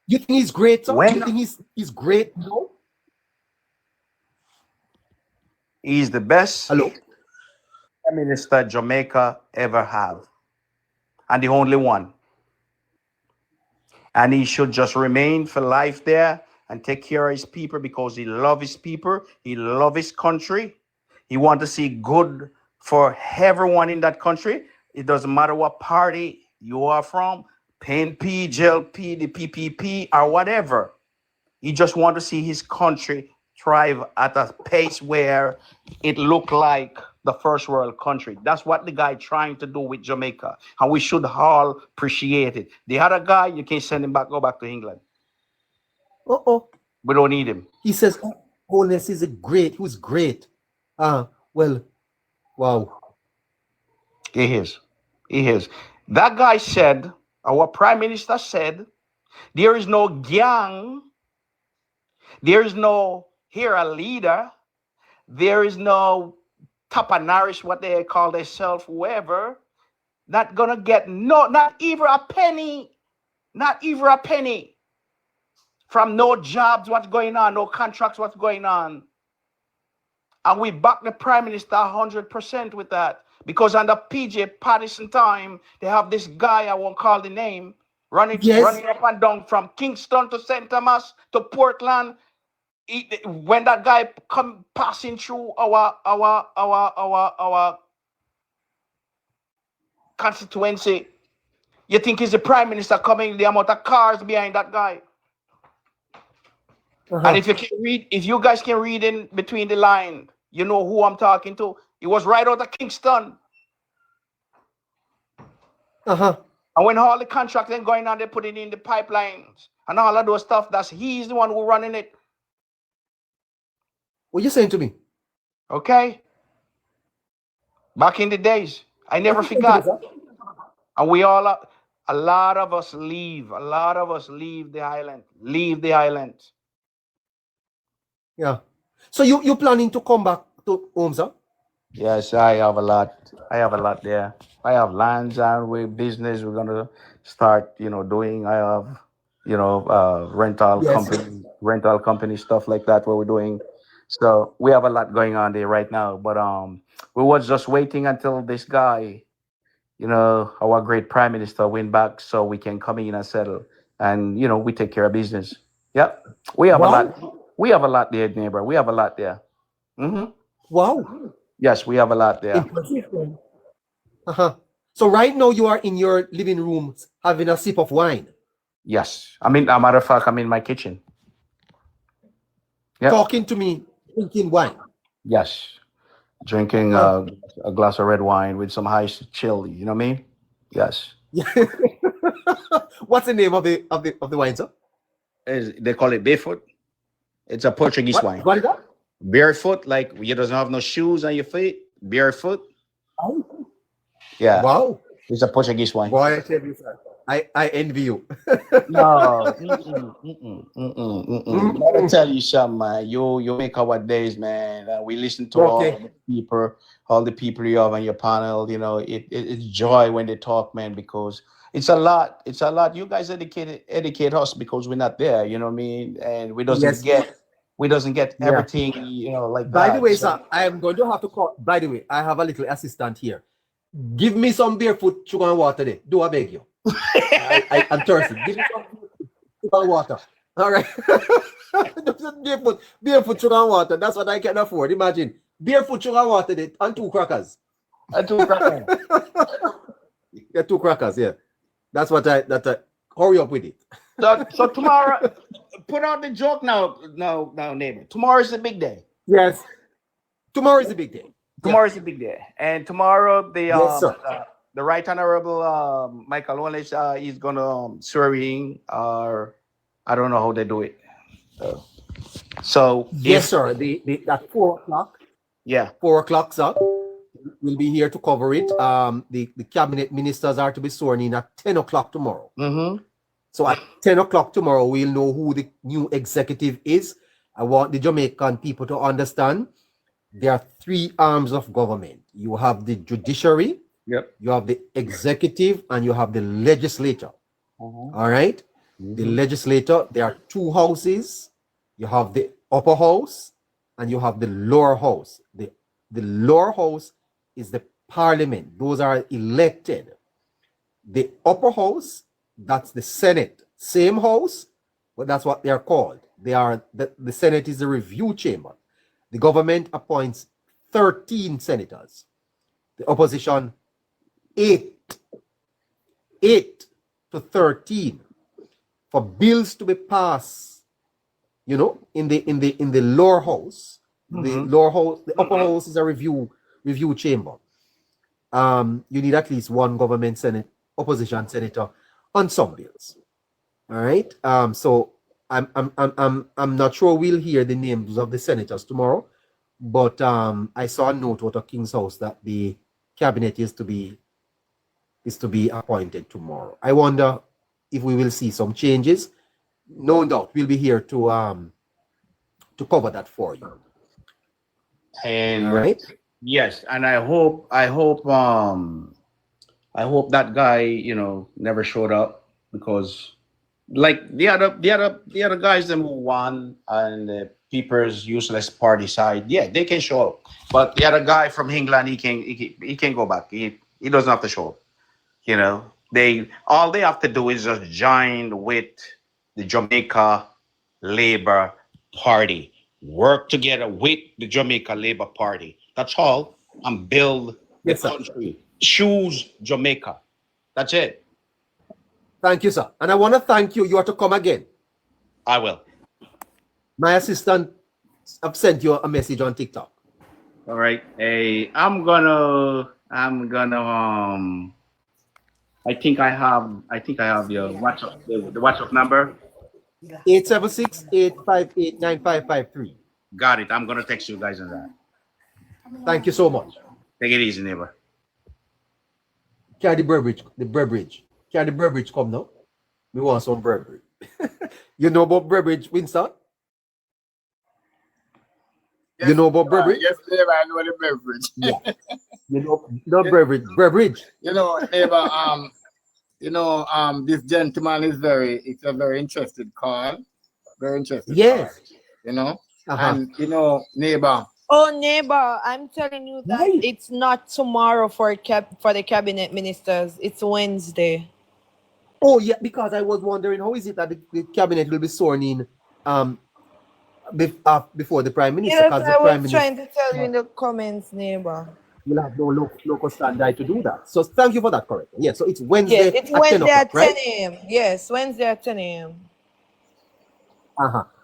You think he's great, sir? When You think he's great? No. he's the best Hello. prime minister Jamaica ever have, and the only one. And he should just remain for life there and take care of his people because he loves his people. He loves his country. He wants to see good for everyone in that country. It doesn't matter what party you are from, PNP, JLP, the PPP, or whatever. He just wants to see his country thrive at a pace where it look like the first world country. That's what the guy trying to do with Jamaica, and we should all appreciate it. The other guy, you can send him back, go back to England. Uh-oh. We don't need him. He says, Holness is a great. Who's great? Well, wow. He is. He is. That guy said, our prime minister said, there is no gang, there is no here a leader, there is no tapanarish, what they call themselves, whoever, not gonna get not even a penny, not even a penny from no jobs, what's going on, no contracts, what's going on. And we back the prime minister 100% with that. Because under PJ Patterson time, they have this guy, I won't call the name, running up and down from Kingston to St. Thomas to Portland. When that guy come passing through our constituency, you think he's the prime minister coming, the amount of cars behind that guy. And if you guys can read in between the line, you know who I'm talking to. He was right out of Kingston. And when all the contracting going on, they put it in the pipelines and all of those stuff. He's the one who running it. What you saying to me? Okay. Back in the days, I never forgot. And we all, a lot of us leave. A lot of us leave the island. Leave the island. Yeah. So you planning to come back to home, sir? Yes, I have a lot. I have a lot there. I have lands and with business we're gonna start, doing. I have, rental company stuff like that what we're doing. So we have a lot going on there right now. But we was just waiting until this guy, our great prime minister went back so we can come in and settle. And we take care of business. Yep. We have a lot. We have a lot there, neighbor. We have a lot there. Wow. Yes, we have a lot there. So right now you are in your living room having a sip of wine. Yes. I mean, a matter of fact, I'm in my kitchen. Yep. Talking to me, drinking wine. Yes. Drinking a glass of red wine with some ice chili. You know what I mean? Yes. What's the name of the wine, sir? They call it barefoot. It's a Portuguese wine. What is that? Barefoot, like you doesn't have no shoes on your feet. Barefoot. Oh. Yeah. Wow. It's a Portuguese wine. Boy, I tell you, sir. I envy you. No. Let me tell you something, man. You make our days, man. We listen to all the people you have on your panel. It's joy when they talk, man, because it's a lot. It's a lot. You guys educate us because we're not there. You know what I mean? And we doesn't get everything. Like By that. the way, sir, I am going to have to call. By the way, I have a little assistant here. Give me some barefoot sugar and water there. Do I beg you? I'm thirsty. Give me some sugar and water. All right. barefoot sugar and water. That's what I can afford. Imagine barefoot sugar and water there and 2 crackers. And 2 crackers. Yeah, 2 crackers. Yeah. That's what I hurry up with it. So tomorrow, put out the joke now, neighbor. Tomorrow is the big day. Yes. Tomorrow is the big day. Tomorrow is the big day, and tomorrow the Right Honorable Michael Holness is gonna swear in, or I don't know how they do it. So yes, sir. At 4:00. Yeah, 4:00, sir. We'll be here to cover it. The cabinet ministers are to be sworn in at 10:00 tomorrow. So at 10:00 tomorrow, we'll know who the new executive is. I want the Jamaican people to understand there are 3 arms of government. You have the judiciary, you have the executive, and you have the legislature. All right. The legislature, there are two houses. You have the upper house and you have the lower house. The lower house is the parliament. Those are elected. The upper house, that's the Senate. Same house, but that's what they are called. The Senate is the review chamber. The government appoints 13 senators. The opposition, 8 to 13 for bills to be passed, in the lower house. The lower house, the upper house is a review chamber. You need at least one government opposition senator on some bills. All right. So I'm not sure we'll hear the names of the senators tomorrow, but I saw a note out of King's House that the cabinet is to be appointed tomorrow. I wonder if we will see some changes. No doubt we'll be here to cover that for you. And all right. Yes, and I hope that guy, never showed up, because like the other guys that who won and the People's Useless Party side, yeah, they can show up. But the other guy from England, he can go back. He doesn't have to show up. All they have to do is just join with the Jamaica Labour Party, work together with the Jamaica Labour Party. That's all, and build the country. Choose Jamaica. That's it. Thank you, sir. And I want to thank you. You are to come again. I will. My assistant have sent you a message on TikTok. All right. Hey, I'm gonna I think I have your WhatsApp, the WhatsApp number. 876-858-9553. Got it. I'm gonna text you guys on that. Thank you so much. Take it easy, neighbor. Carry the Burbridge. Carry the Burbridge come now. We want some Burbridge. You know about Burbridge, Winston? Yes, you know about Burbridge? Yes, neighbor, I know the Burbridge. Yeah. You know Burbridge. Neighbor, this gentleman is it's a very interested call. Very interested. Yes. Call, and neighbor. Oh, neighbor, I'm telling you that it's not tomorrow for the cabinet ministers. It's Wednesday. Oh yeah, because I was wondering how is it that the cabinet will be sworn in before the prime minister? Yes, I was trying to tell you in the comments, neighbor. You'll have no local standby to do that. So thank you for that correction. Yeah, so it's Wednesday. Yes, it's Wednesday at 10 right? a.m. Yes, Wednesday at 10 a.m.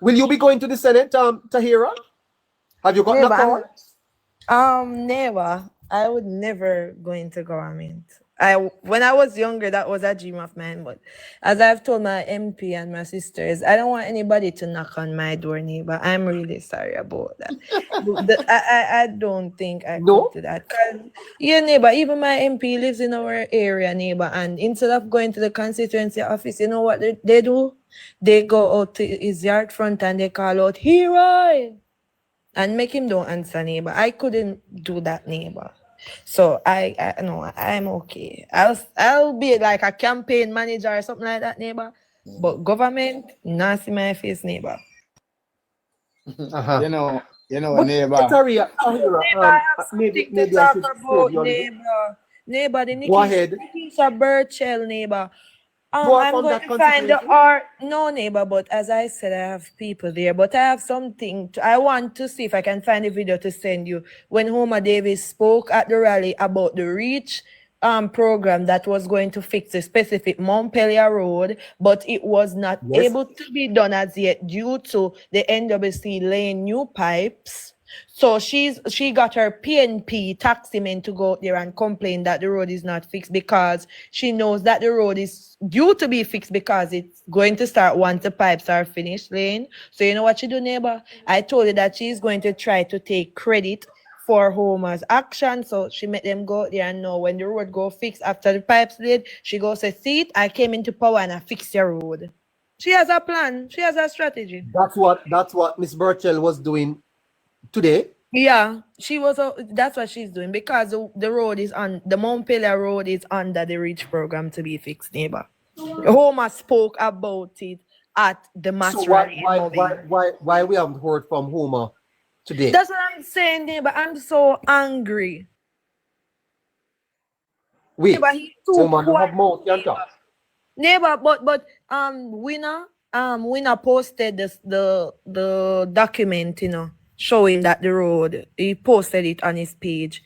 Will you be going to the Senate, Tahira? Have you got neighbor, the call? Neighbor, I would never go into government. When I was younger, that was a dream of mine. But as I've told my MP and my sisters, I don't want anybody to knock on my door, neighbor. I'm really sorry about that. I don't think I could do that. Yeah, neighbor, even my MP lives in our area, neighbor. And instead of going to the constituency office, you know what they do? They go out to his yard front and they call out, "Hero!" and make him don't answer, neighbor. I couldn't do that, neighbor. So I no, I'm okay. I'll be like a campaign manager or something like that, neighbor. But government, not see my face, neighbor. Neighbor. Sorry, maybe I should about neighbor, the Nikisha Burchell, neighbor. I'm going to find no, neighbor, but as I said, I have people there, but I have something I want to see if I can find a video to send you. When Homer Davis spoke at the rally about the REACH program that was going to fix a specific Montpelier road, but it was not able to be done as yet due to the NWC laying new pipes. So she got her PNP taximan to go out there and complain that the road is not fixed, because she knows that the road is due to be fixed because it's going to start once the pipes are finished laying. So you know what she do, neighbor? I told her that she's going to try to take credit for Homer's action. So she made them go out there and know when the road go fixed after the pipes laid, she goes say, "See it, I came into power and I fixed your road." She has a plan. She has a strategy. That's what Miss Burchell was doing today. Yeah, she was. That's what she's doing, because the road is on the Montpelier road is under the REACH program to be fixed, neighbor. Homer spoke about it at the match So rally in Mobile. why we haven't heard from Homer today? That's what I'm saying, neighbor. I'm so angry. Wait, Neighbor, he's too Homer don't have quiet. mouth, you talk. Neighbor, but winner posted the document, showing that the road. He posted it on his page,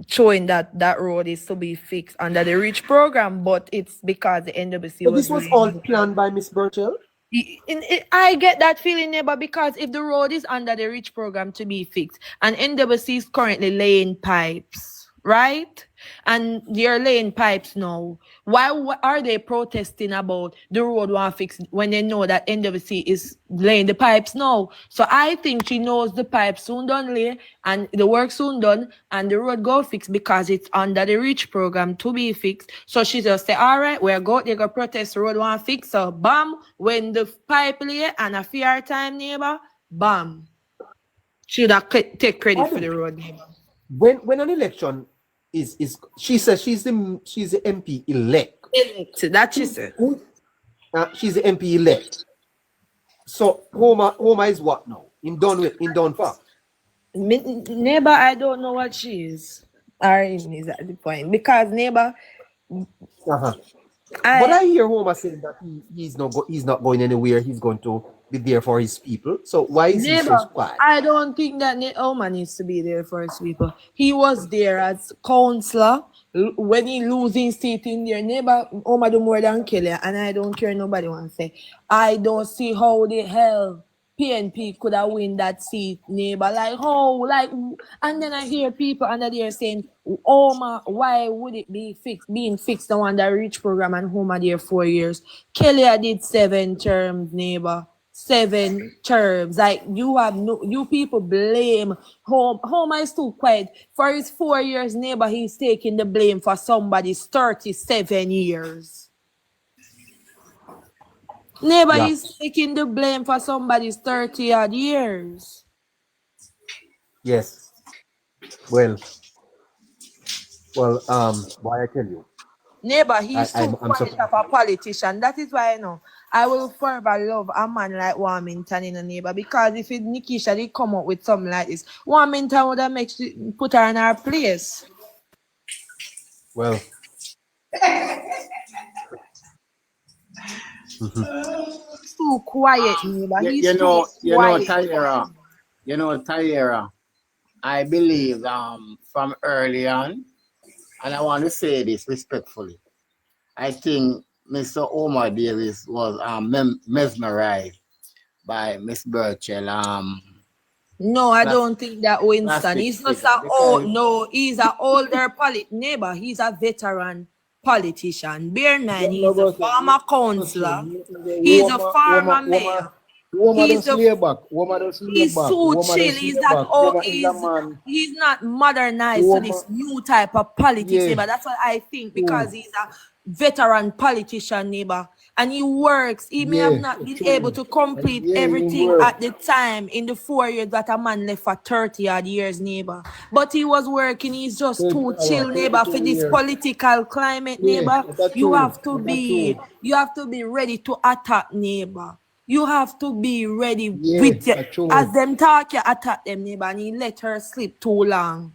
showing that road is to be fixed under the REACH program, but it's because the NWC So was this was doing all it. planned by Miss Burchell? I get that feeling, neighbor, because if the road is under the REACH program to be fixed, and NWC is currently laying pipes, right? And they're laying pipes now. Why are they protesting about the road one fix when they know that NWC is laying the pipes now? So I think she knows the pipes soon done lay and the work soon done and the road go fixed because it's under the REACH program to be fixed. So she just say, all right, they're gonna protest the road one fix. So bam, when the pipe lay and a fair time, neighbor, bam. Should I take credit for the road, neighbor? When an election is she says she's the MP elect. That she said. She's the MP elect. So Homer is what now? In done for. Neighbor, I don't know what she is. Or is at the point. Because neighbor, But I hear Homer saying that he's not going anywhere. He's going to be there for his people. So why is he so quiet? I don't think that Homer needs to be there for his people. He was there as councillor when he losing seat in there. Neighbor, Homer do more than Kelly, and I don't care nobody want to say. I don't see how the hell PNP could have win that seat, neighbor. Like how, and then I hear people under there saying, Homer, why would it be being fixed on the REACH program and Homer there 4 years? Kelly did 7 terms, neighbor. 7 terms. Like you people blame Homer is too quiet. For his 4 years, neighbor, he's taking the blame for somebody's 37 years. Neighbor, he's taking the blame for somebody's 30 odd years. Yes. Well, why I tell you? Neighbor, he's too quiet of a politician. That is why I know I will forever love a man like Warmington in a neighbor. Because if Nikisha did come up with something like this, Warmington would have put her in her place. Well. Too quiet, neighbor. You know, Tyra, I believe from early on, and I want to say this respectfully, I think Mr. Omar Davis was mesmerized by Miss Burchell. No, I don't think that Winston. He's not he's an older neighbor. He's a veteran politician. Bear9, he's a former councillor. He's a former mayor. He's so chill. He's that old. He's not modernized to this new type of politics, neighbor. That's what I think, because he's a veteran politician, neighbor, and he works. He may have not been able to complete everything at the time in the 4 years that a man left for 30 odd years, neighbor. But he was working. He's just too chill, neighbor, for this political climate, neighbor. You have to be ready to attack, neighbor. You have to be ready with as them talk, you attack them, neighbor, and he let her sleep too long.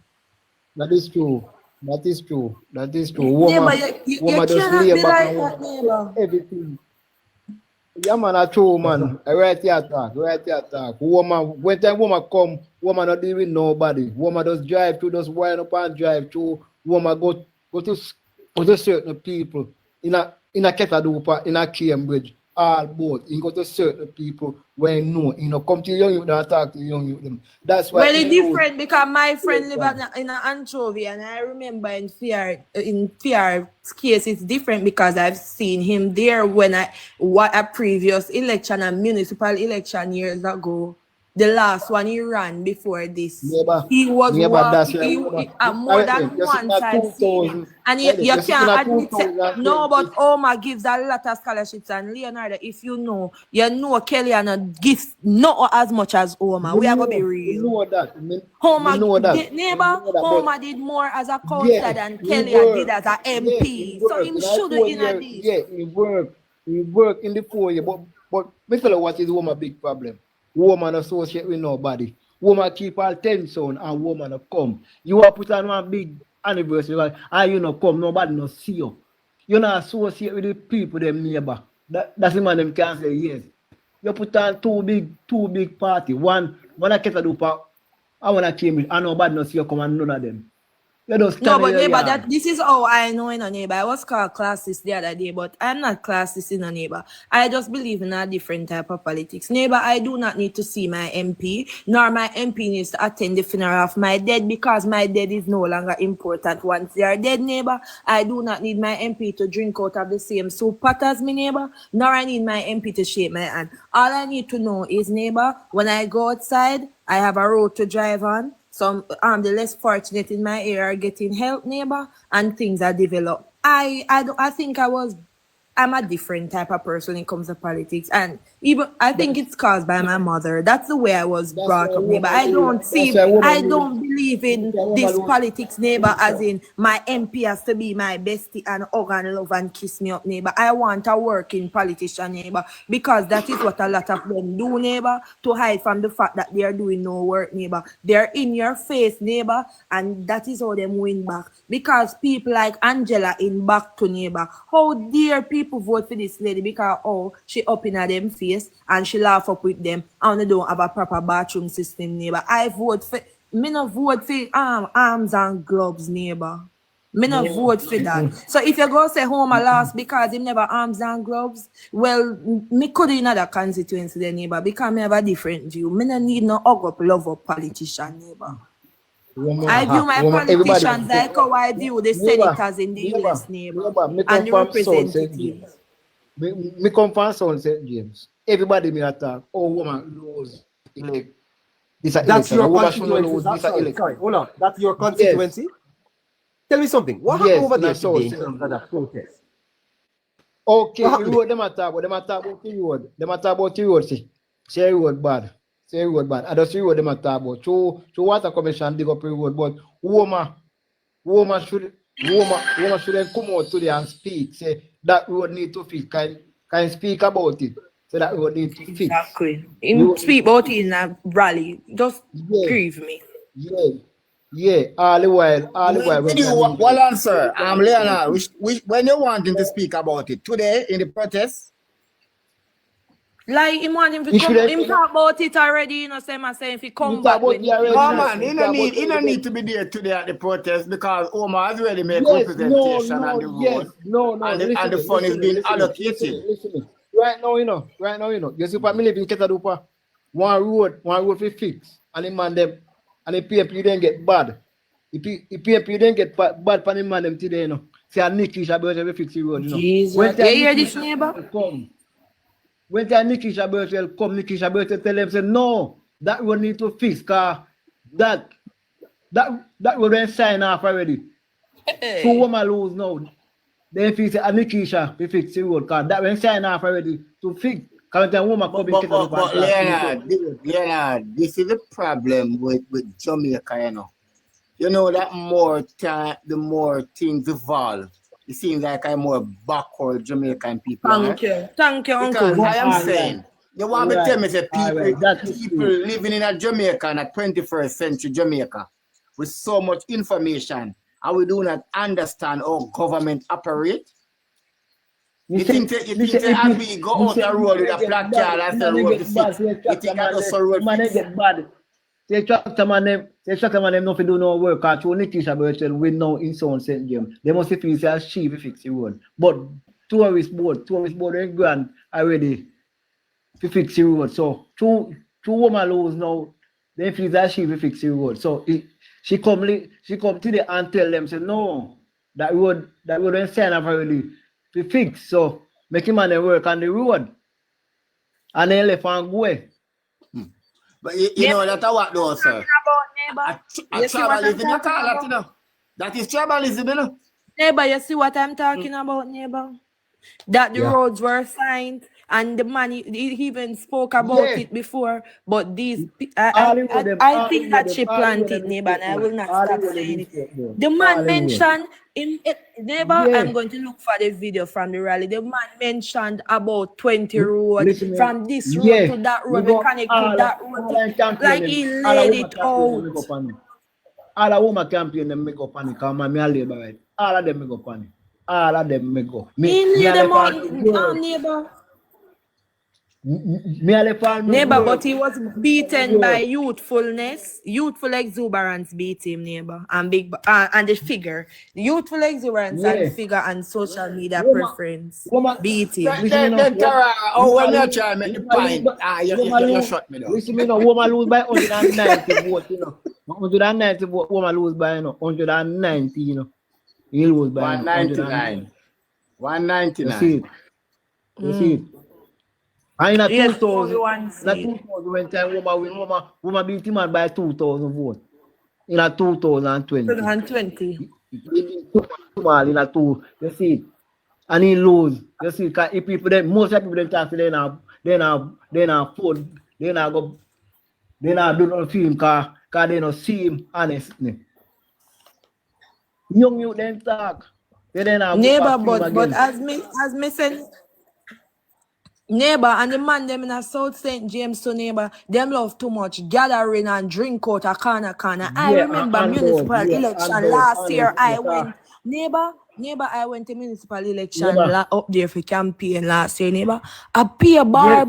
That is true. Neighbor, you cannot be like that, neighbor. Everything. Yeah, man, I true, man. Right here talk. When time woman come, woman not deal with nobody. Woman just drive through, just wind up and drive through. Woman go to certain people in a Ketadupa, in a Cambridge. All both. You go to certain people when come to young youth and talk to young youth. That's why. Well, it's different because my friend lives in an anchovy, and I remember in Fiar's case, it's different because I've seen him there when a previous election, a municipal election years ago. The last one he ran before this. Neighbor, He was that's more than one time senior. And you can't admit it. No, but Omar gives a lot of scholarships, and Leonardo, if you know Kellyanne gives not as much as Omar. We are gonna be real. You know that. Omar, Neighbor, Omar did more as a counselor than Kellyanne did as a MP. So him should in a this. Yeah, he work in the 4 years, but Mr. What is Omar big problem? Woman associate with nobody. Woman keep her attention and woman come. You are put on one big anniversary and you not come, nobody not see you. You not associate with the people, them neighbor. That's the man them can say yes. You put on two big party. One I get to do I wanna came with and nobody not see you come and none of them. No, but neighbor, this is how I know in a neighbor. I was called classist the other day, but I'm not classist in a neighbor. I just believe in a different type of politics. Neighbor, I do not need to see my MP, nor my MP needs to attend the funeral of my dead because my dead is no longer important once they are dead, neighbor. I do not need my MP to drink out of the same soup pot as me, neighbor, nor I need my MP to shake my hand. All I need to know is, neighbor, when I go outside, I have a road to drive on. Some the less fortunate in my area are getting help, neighbor, and things are developed. I think I'm a different type of person when it comes to politics, and even I think it's caused by my mother. That's the way I was brought up, neighbor. I don't believe in this politics, neighbor, as in my MP has to be my bestie and hug and love and kiss me up, neighbor. I want a working politician, neighbor, because that is what a lot of them do, neighbor, to hide from the fact that they are doing no work, neighbor. They're in your face, neighbor, and that is how them win back. Because people like Angela in back to, neighbor. How dare people vote for this lady because she up in at them face and she laugh up with them and they don't have a proper bathroom system, neighbor. Me no vote for arms and gloves, neighbor. Me no vote for that. So if you go say Homer lost because he never arms and gloves, well, me could in other constituency then, neighbor, because me have a different view. Me no need no hug up, love up politician, neighbor. I view my politicians like how I view the senators in the US, neighbor, and the representatives. Me come from St. James. Everybody me attack. Oh, woman lose. That's your constituency. Sorry, hold on. That's your constituency? Yes. Tell me something. What happened over there today in terms of that protest? Okay, the road them attack about the road. Them attack about the road, see. Say road bad. I just see what them attack about. So water commission dig up the road, but woman shouldn't come out today and speak. Say that road need to fix. Can speak about it. So that road need to fix. Exactly. Speak about it in a rally. Just grieve me. Yeah. All the while. Well answer. Leonard, when you want him to speak about it today in the protest. Like him want him to come, him talk about it already, you know, say if he come back. No man, he don't need to be there today at the protest because Omar has already made representation on the road. And the fund is being allocated. Listen. Right now, you know. You see what me live in Ketadupa. One road for fix. And the man them and the PMP then get bad. The PMP then get bad for the man them today, you know. Say a Nicky Shabbat fix the road, you know. Jesus. You hear this, neighbor? When Nicky Shabbat come, Nicky Shabbat tell them, say, no, that road need to fix, because that road then sign off already. So woman lose now. Then fix a Nicky Shabbat fix the road, because that when sign off already to fix. But Leonard, this is the problem with Jamaica, you know. You know that the more things evolve, it seems like I'm more backward Jamaican people. Thank you, Uncle. Because I am saying, you want me to tell me that people living in a Jamaica, in a 21st century Jamaica, with so much information, and we do not understand how government operate? You think that as we go out the road with a black car and the road to fix, you think that also road fix? Get bad. They tractor man them not do no work, because two Nicky Shabbat we know in St. James. They must feel say she fix the road. But tourist board and grant already to fix the road. So two woman lose now, they feel that she fix the road. So she come today and tell them, say no, that road ain't sign up already to fix. So make him and they work on the road. And then left and go away. But you know that what though, sir? About neighbor. Tribalism, you call that, you know. That is tribalism, you know. Neighbor, you see what I'm talking about, neighbor? That the roads were signed and the man he even spoke about it before. But these I think that she planted, neighbor, and I will not stop saying it. The man mentioned neighbor, I'm going to look for the video from the rally. The man mentioned about 20 roads from this road to that road, mechanic to that road. Like he laid it out. All the woman campaign them make up on it, come me a labor right. All of them make up on it. All of them make up. Neighbor, but he was beaten by youthfulness. Youthful exuberance beat him, neighbor. And and the figure. Youthful exuberance and figure and social media preference beat him. Oh, when you try to make the point, you shut me down. Listen, me no, woman lose by 190 votes, you know. 190 votes, woman lose by 190, you know. He lose by 199. 199. You see it. And in 2000, when time woman beat him by 2,000 votes. In 2020. 2020. You see it. And he lose. You see, because if people then most of people then talk to them food, they not do no film because they not see him honestly. Young youth then talk. Neighbor, but as me said, neighbor and the man them in a South St. James to neighbor, them love too much gathering and drink out a corner. I remember municipal election last year. I went neighbor, I went to municipal election up there for campaign last year, neighbor. I pay bar.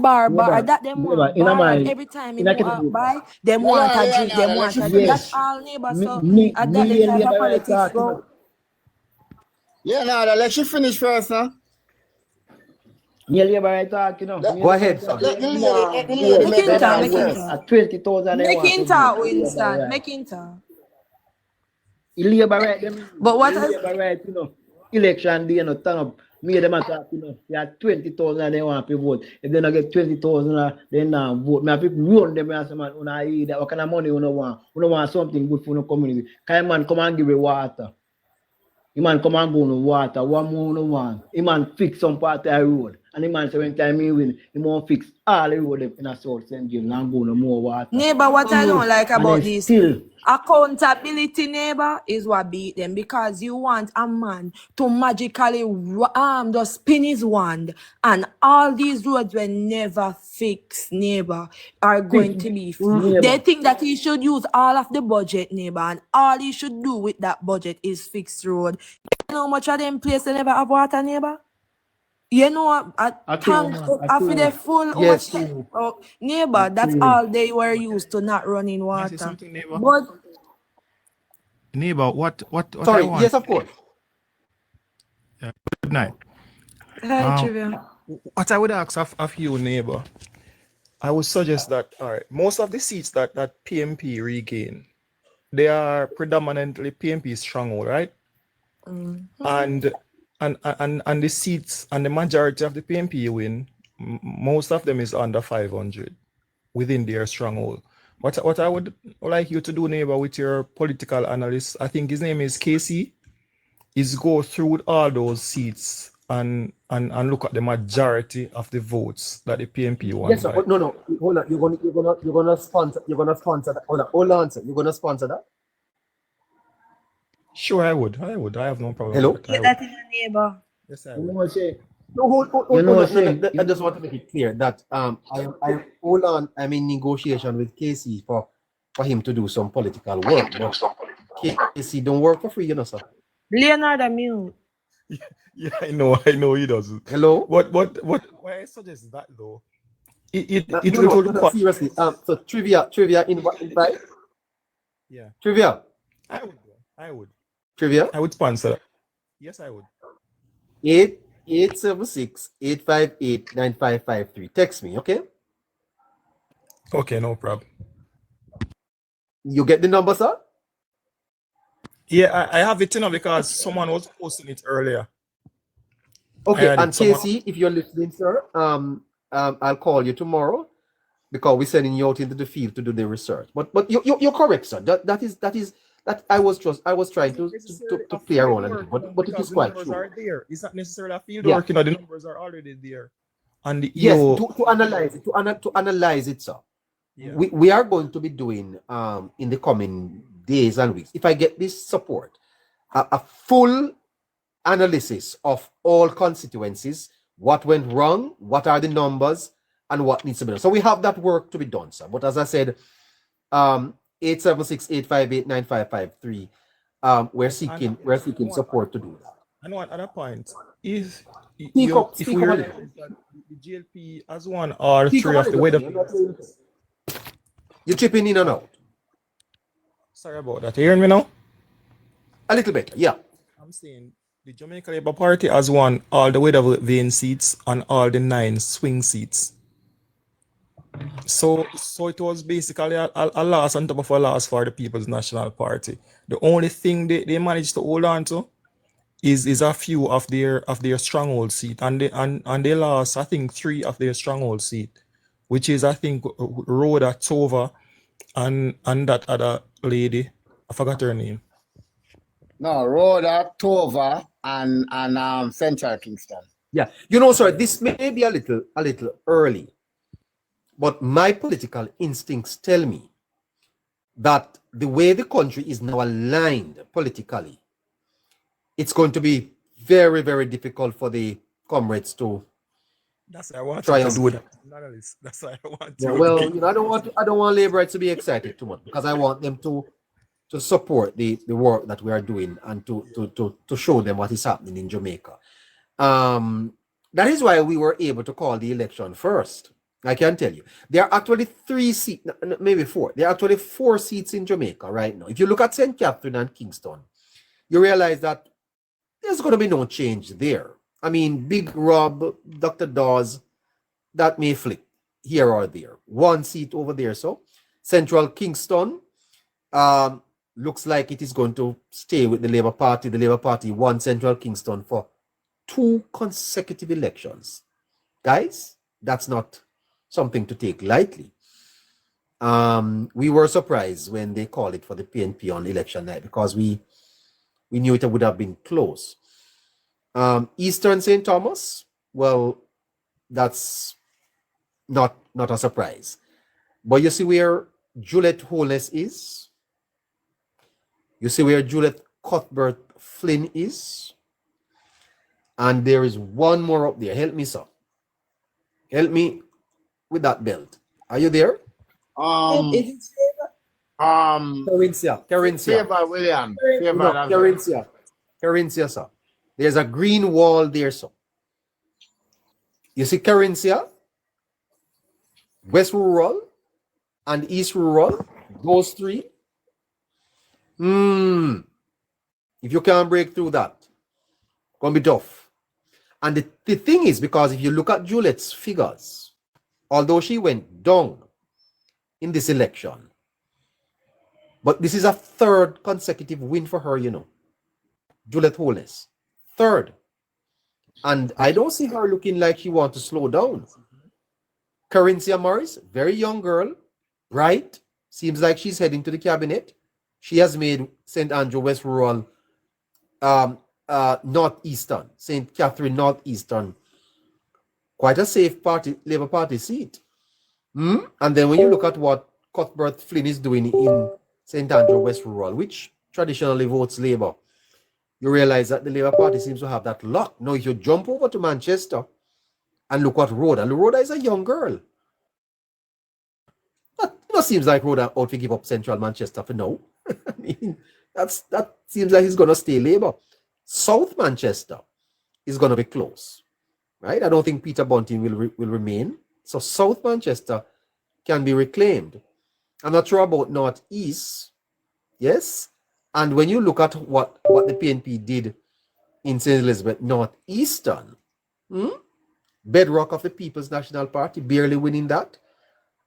That them want bar, and every time you walk by, them want a drink, That's all, neighbor. So at that the type of politics go. Yeah, now let you finish first, huh? Nearly by talk, you know. Go ahead, son. Make him talk. 20,000. Make him talk, Winston. Make him talk. Labor right them. But what Labor right, you know. Election day, you know, turn up. Me them talk, you know. They are 20,000 they want to vote. If they not get 20,000, they not vote. Me have people run them and say, man, what kind of money you want? You want something good for the community. Can man come and give you water? You man come and go no water. One more no one. You man fix some part of the road. And the man say when time he win, he won't fix all the road in a South St. James and go no more water. Neighbor, what I don't like about this accountability, neighbor, is what beat them, because you want a man to magically just spin his wand and all these roads were never fixed, neighbor, are going to be fixed. They think that he should use all of the budget, neighbor, and all he should do with that budget is fix road. You know how much of them places never have water, neighbor? You know, a tank after the full yes. Neighbor, that's all they were used to, not running water. Neighbor? But Neighbor, what Sorry, I want? yes, of course. Yeah, good night. hi, Trivia. What I would ask of you, neighbor, I would suggest that most of the seats that PMP regain, they are predominantly PMP stronghold, right? And the seats and the majority of the PMP win, most of them is under 500 within their stronghold. What I would like you to do, neighbor, with your political analyst, I think his name is Casey, is go through all those seats and look at the majority of the votes that the PMP won. Yes, sir, but no, hold on. You're gonna sponsor that. Hold on, sir. You're gonna sponsor that? Sure, I would. I have no problem. Hello? With that. That is a neighbor. Yes, I You would. know what say? No, hold know on. what No, I'm saying? I just want to make it clear that I'm in negotiation with Casey for him to do some political work. But Casey don't work for free, you know, sir. Leonard Amune. Yeah, I know he doesn't. Hello? What why I suggest that though? It No, seriously. So trivia invite. Yeah. Trivia. I would. Trivia. I would sponsor that. Yes, I would. 876-858-9553. Text me, okay? Okay, no problem. You get the number, sir? Yeah, I have it, because someone was posting it earlier. Okay, and Casey, if you're listening, sir, I'll call you tomorrow because we're sending you out into the field to do the research. But you're correct, sir. That I was trying to play around a little, but it is quite numbers true. are there. It's not necessarily a field Yeah. work, you know, the numbers are already there. And Yes, to analyze it, sir. Yeah. We are going to be doing in the coming days and weeks, if I get this support, a full analysis of all constituencies, what went wrong, what are the numbers, and what needs to be done. So we have that work to be done, sir. But as I said, 876-858-9553, we're seeking support to do that. And one other point, if Speak we up a realize little. that the GLP as one or Speak three up of a the little. weather. You're chipping in and out. Sorry about that. You hearing me now? A little bit, yeah. I'm saying the Jamaica Labour Party has won all the weather vane seats and all the 9 swing seats. So it was basically a loss on top of a loss for the People's National Party. The only thing they managed to hold on to is a few of their stronghold seat, and they lost, I think, 3 of their stronghold seat, which is, I think, Rhoda Tova and that other lady, I forgot her name. No, Rhoda, Tova, and Central Kingston. Yeah, you know, sir, this may be a little early, but my political instincts tell me that the way the country is now aligned politically, it's going to be very, very difficult for the comrades to That's why I want try to and do that. That's why I want to. Yeah, well, you know, I don't want Labourites to be excited too much, because I want them to support the work that we are doing and to show them what is happening in Jamaica. That is why we were able to call the election first. I can tell you, there are actually 3 seats, maybe 4. There are actually 4 seats in Jamaica right now. If you look at St. Catherine and Kingston, you realize that there's going to be no change there. I mean, Big Rob, Dr. Dawes, that may flip here or there. 1 seat over there. So Central Kingston looks like it is going to stay with the Labour Party. The Labour Party won Central Kingston for 2 consecutive elections. Guys, that's not something to take lightly. We were surprised when they called it for the PNP on election night, because we knew it would have been close. Eastern St. Thomas, well, that's not a surprise. But you see where Juliet Holness is? You see where Juliet Cuthbert Flynn is? And there is one more up there. Help me, sir. Help me with that belt. Are you there? Carencia. Favor William. Carencia, sir. There's a green wall there, sir. You see Carencia, West Rural, and East Rural, those 3. If you can't break through that, it's gonna be tough. And the thing is, because if you look at Juliet's figures, although she went down in this election, but this is a 3rd consecutive win for her, you know. Juliet Holness, 3rd. And I don't see her looking like she wants to slow down. Carencia Morris, very young girl, bright, seems like she's heading to the cabinet. She has made St. Andrew West Rural Northeastern, St. Catherine Northeastern, quite a safe Labour Party seat. And then when you look at what Cuthbert Flynn is doing in St. Andrew West Rural, which traditionally votes Labour, you realize that the Labour Party seems to have that luck. Now, if you jump over to Manchester and look at Rhoda, and Rhoda is a young girl. That seems like Rhoda ought to give up Central Manchester for now. I mean, that seems like he's going to stay Labour. South Manchester is going to be close, right? I don't think Peter Bunting will remain. So South Manchester can be reclaimed. I'm not sure about Northeast, yes. And when you look at what the PNP did in St. Elizabeth Northeastern, bedrock of the People's National Party, barely winning that,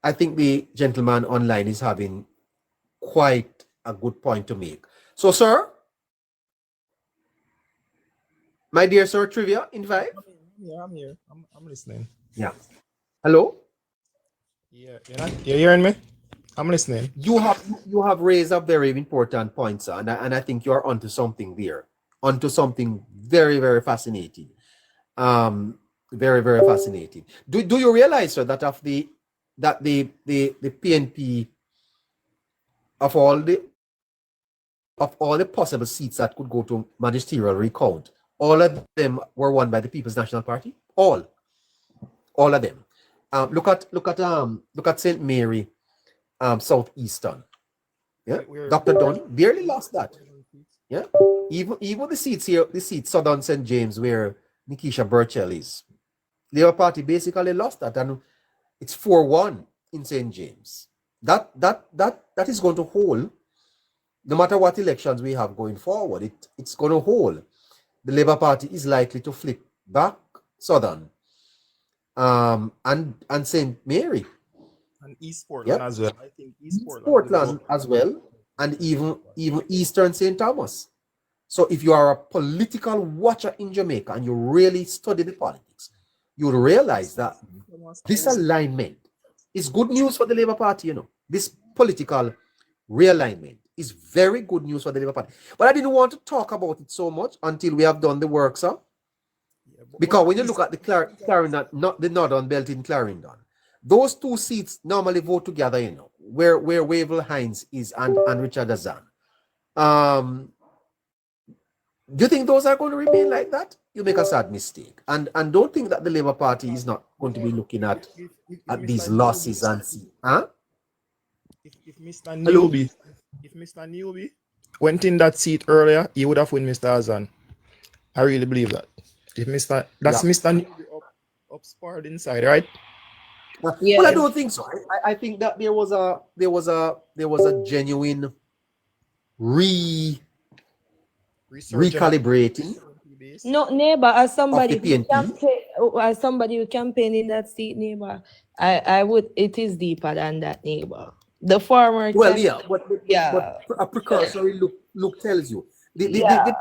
I think the gentleman online is having quite a good point to make. So, sir, my dear sir, trivia in 5. Yeah, I'm here. I'm listening. Yeah. Hello? Yeah, you're hearing me? I'm listening. You have raised a very important point, sir, and I think you're onto something there, onto something very, very fascinating. Very, very fascinating. Do you realize, sir, that the PNP of all the possible seats that could go to magisterial recount, all of them were won by the People's National Party? All of them. Look at St. Mary, Southeastern. Yeah, Dr. Dunn barely lost that. Yeah, even the seats here, the seat Southern St. James, where Nikisha Burchell is, Labour Party basically lost that, and it's 4-1 in St. James. That is going to hold, no matter what elections we have going forward. It's going to hold. The Labour Party is likely to flip back Southern, and St. Mary. And East Portland as well. I think East Portland as well, and even Eastern St. Thomas. So if you are a political watcher in Jamaica and you really study the politics, you'll realize that this alignment is good news for the Labour Party. This political realignment is very good news for the Labour Party. But I didn't want to talk about it so much until we have done the work, sir. Because when you look at the Clarendon, not the Northern Belt in Clarendon, those two seats normally vote together, where Wavell Hines is and Richard Azan. Do you think those are going to remain like that? You make a sad mistake. And don't think that the Labour Party is not going to be looking at these losses and see. Huh? If Mr. Newby went in that seat earlier, he would have won Mr. Azan. I really believe that. Mr. Newby up sparred inside, right? Yeah. Well, I don't think so. I think that there was a genuine recalibrating. No, neighbor, as somebody who campaign in that seat, neighbor, it is deeper than that, neighbor. The former. Well, but a precursory look tells you the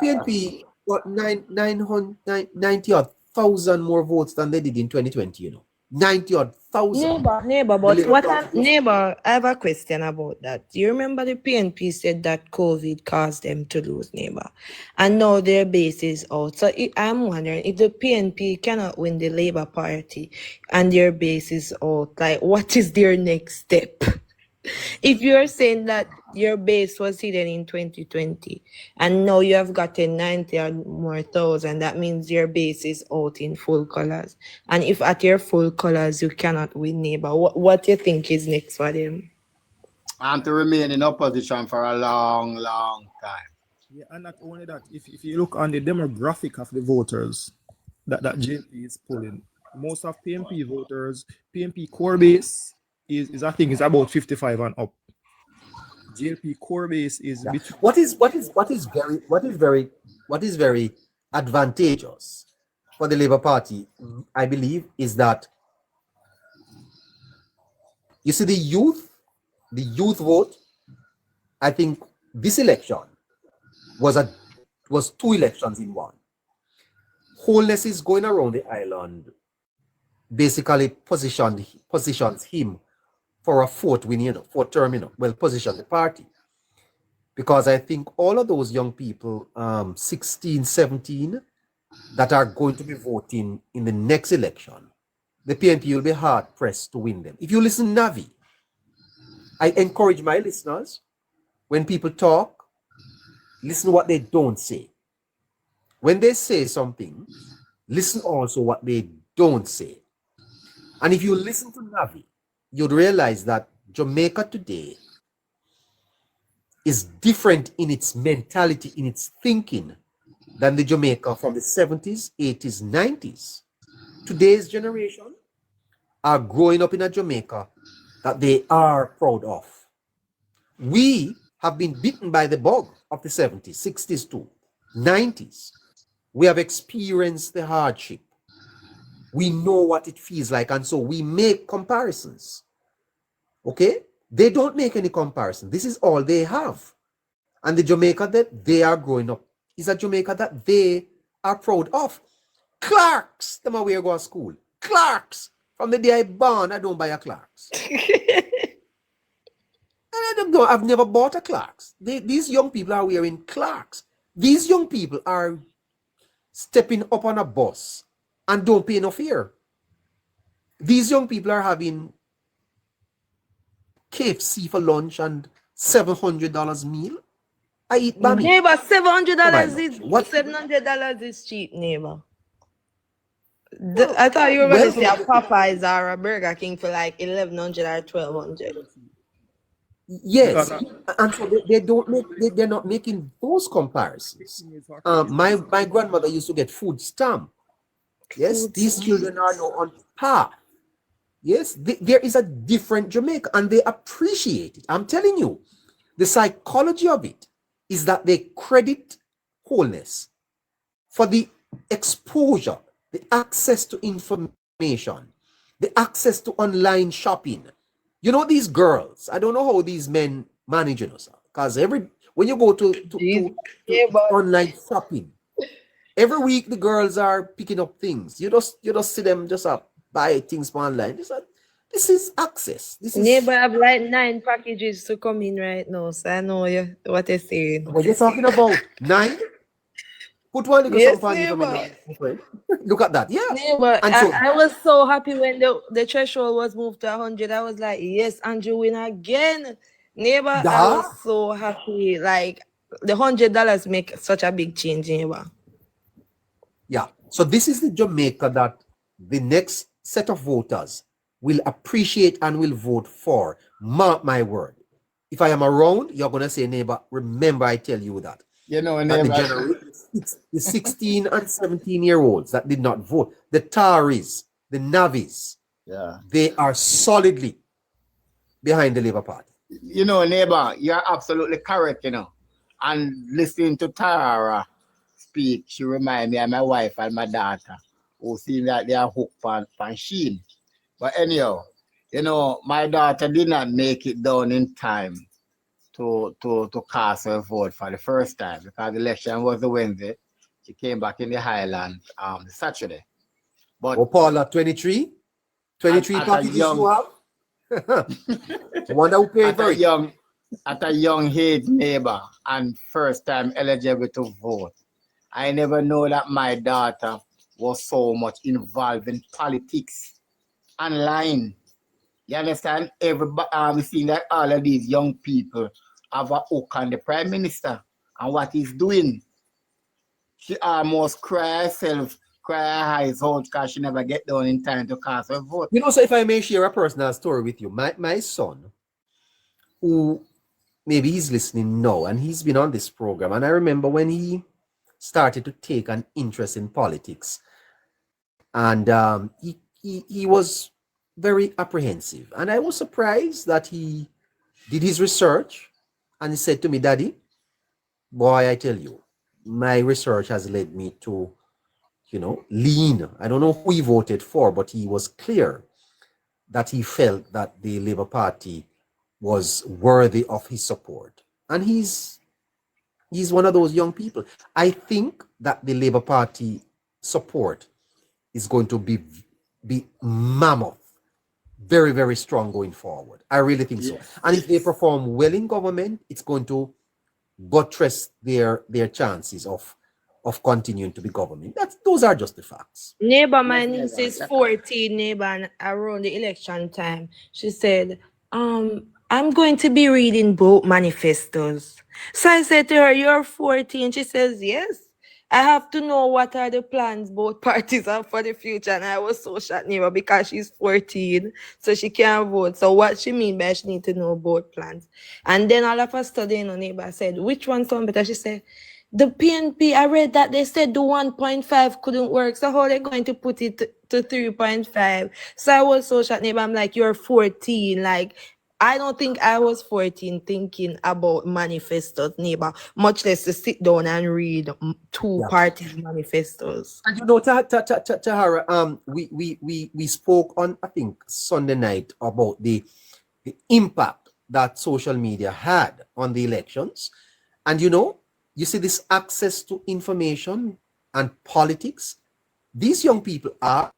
PNP got 90,000 more votes than they did in 2020. 90,000. Neighbor, but I have a question about that. You remember the PNP said that COVID caused them to lose, neighbor, and now their base is out. So I'm wondering if the PNP cannot win the Labour Party and their base is out, like what is their next step? If you're saying that your base was hidden in 2020 and now you have gotten 90 or more thousand, that means your base is out in full colors. And if at your full colors you cannot win, neighbor, what do you think is next for them? And to remain in opposition for a long, long time. Yeah, and not only that, if you look on the demographic of the voters that JLP is pulling, most of PNP voters, PNP core base is I think is about 55 and up. JLP core base is what is very advantageous for the Labour Party, I believe, is that you see the youth vote. I think this election was two elections in one. Holness is going around the island, basically positions him for a fourth win, fourth term, position the party. Because I think all of those young people, 16, 17, that are going to be voting in the next election, the PNP will be hard pressed to win them. If you listen Navi, I encourage my listeners, when people talk, listen what they don't say. When they say something, listen also what they don't say. And if you listen to Navi, you'd realize that Jamaica today is different in its mentality, in its thinking, than the Jamaica from the 70s, 80s, 90s. Today's generation are growing up in a Jamaica that they are proud of. We have been bitten by the bug of the 70s, 60s too, 90s. We have experienced the hardship. We know what it feels like, and so we make comparisons. Okay? They don't make any comparison. This is all they have. And the Jamaica that they are growing up is a Jamaica that they are proud of. Clarks, them are where go to school. Clarks, From the day I born, I don't buy a Clarks. I've never bought a Clarks. These young people are wearing Clarks. These young people are stepping up on a bus and don't pay no fare. These young people are having KFC for lunch and $700 meal. I eat bami. Neighbor, $700 is cheap, neighbor. I thought you were going to say a Popeyes or a Burger King for like 1,100 or 1,200. Yes, and so they don't make they're not making those comparisons. My grandmother used to get food stamp. Yes, these children are now on par. Yes, there is a different Jamaica, and they appreciate it. I'm telling you, the psychology of it is that they credit Holness for the exposure, the access to information, the access to online shopping. You know, these girls, I don't know how these men manage us, because when you go to online shopping, every week the girls are picking up things. You just see them just buy things online. This is access. Neighbor have like 9 packages to come in right now, so I know what you're saying. What you're talking about? 9? Put one little Yes, something for me. Look at that. Yeah. Neighbor, And so, I was so happy when the threshold was moved to 100. I was like, yes, Andrew win again. Neighbor, I was so happy. Like, the $100 make such a big change, neighbor. Yeah. So this is the Jamaica that the next set of voters will appreciate and will vote for. Mark my word. If I am around, you're going to say, neighbor, remember I tell you that. You know, neighbor. The 16 and 17-year-olds that did not vote, the Taris, the Navis, they are solidly behind the Labour Party. You know, neighbor, you're absolutely correct, you know. And listening to Tara speak, she reminds me of my wife and my daughter, who seem like they are hooked on Sheen. But anyhow, you know, my daughter did not make it down in time to cast her vote for the first time, because the election was the Wednesday. She came back in the Highland the Saturday. But Paula, 23 packages you have? I wonder who paid for it. At a young age, neighbor, and first time eligible to vote, I never know that my daughter was so much involved in politics online. You understand? We see that all of these young people have a hook on the Prime Minister and what he's doing. She almost cry herself, cry her eyes out because she never get down in time to cast her vote. You know, so if I may share a personal story with you, my son, who maybe he's listening now, and he's been on this program, and I remember when he started to take an interest in politics, and he was very apprehensive, and I was surprised that he did his research. And he said to me, Daddy, boy, I tell you, my research has led me to, lean. I don't know who he voted for, but he was clear that he felt that the Labour Party was worthy of his support. And he's one of those young people. I think that the Labour Party support is going to be mammoth. Very, very strong going forward. I really think so. And if they perform well in government, it's going to buttress their chances of continuing to be government. Those are just the facts. Neighbor, my niece is 14, neighbor, and around the election time, she said, I'm going to be reading both manifestos. So I said to her, you're 14. She says, yes. I have to know what are the plans both parties have for the future. And I was so shocked, neighbor, because she's 14, so she can't vote. So what she mean by she need to know both plans? And then all of a sudden, neighbor said, which one sound better? She said, the PNP, I read that they said the 1.5 couldn't work. So how are they going to put it to 3.5? So I was so shocked, neighbor. I'm like, you're 14. Like, I don't think I was 14 thinking about manifestos, neighbor, much less to sit down and read two parties manifestos. And Tahara, we spoke on, I think, Sunday night about the impact that social media had on the elections. And you see this access to information and politics. These young people are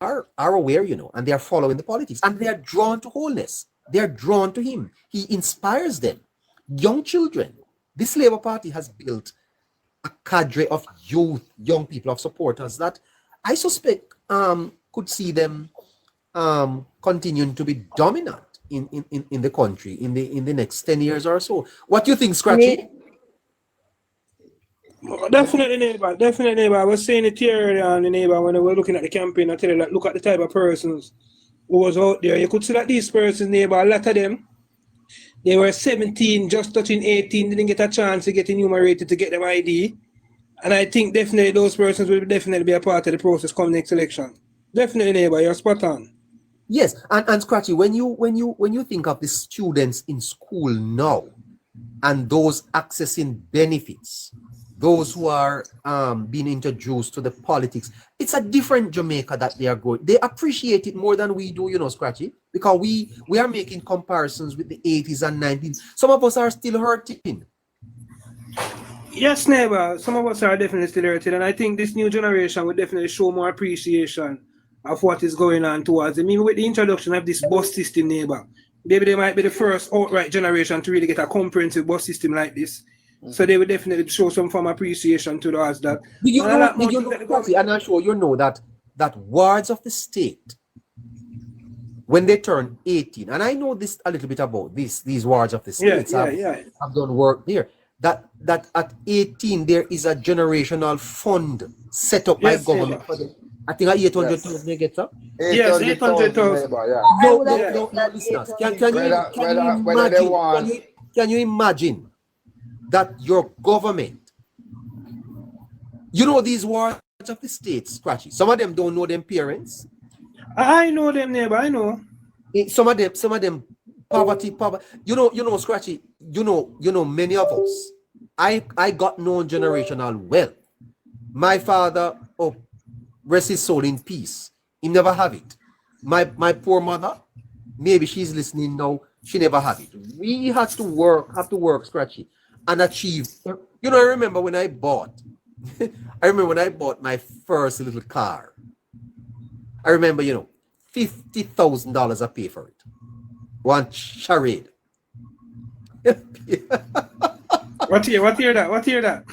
aware, you know, and they are following the politics, and they are drawn to Holness. They are drawn to him. He inspires them. Young children. This Labour Party has built a cadre of youth, young people, of supporters that I suspect could see them continuing to be dominant in the country in the next 10 years or so. What do you think, Scratchy? Definitely, neighbor. Definitely, neighbor. I was saying it here earlier on, the neighbor, when we were looking at the campaign. I tell you, like, look at the type of persons who was out there. You could see that these persons, neighbor, a lot of them, they were 17, just touching 18, didn't get a chance to get enumerated to get them ID. And I think definitely those persons will definitely be a part of the process come next election. Definitely, neighbor, you're spot on. Yes, and Scratchy, when you think of the students in school now and those accessing benefits, those who are being introduced to the politics, it's a different Jamaica that they are going. They appreciate it more than we do, you know, Scratchy, because we are making comparisons with the 80s and 90s. Some of us are still hurting. Yes, neighbor, some of us are definitely still hurting, and I think this new generation will definitely show more appreciation of what is going on towards them. Even with the introduction of this bus system, neighbor, maybe they might be the first outright generation to really get a comprehensive bus system like this. So they will definitely show some form of appreciation to us that. Did you know, and I'm sure you know that wards of the state, when they turn 18, and I know this a little bit about these wards of the states, I've done work there, that at 18 there is a generational fund set up by government for them. I think 800,000 they get up. Yes, 800,000. No, listeners. Can you imagine that your government, you know, these wards of the states, Scratchy, some of them don't know them parents. I know them, neighbor, I know. Some of them poverty. You know, Scratchy, you know, many of us, I got no generational wealth. My father, oh, rest his soul in peace, he never have it. My poor mother, maybe she's listening now, she never had it. We have to work, Scratchy, and achieve. You know, I remember when I bought my first little car. I remember, you know, $50,000 I pay for it. One charade. What year that?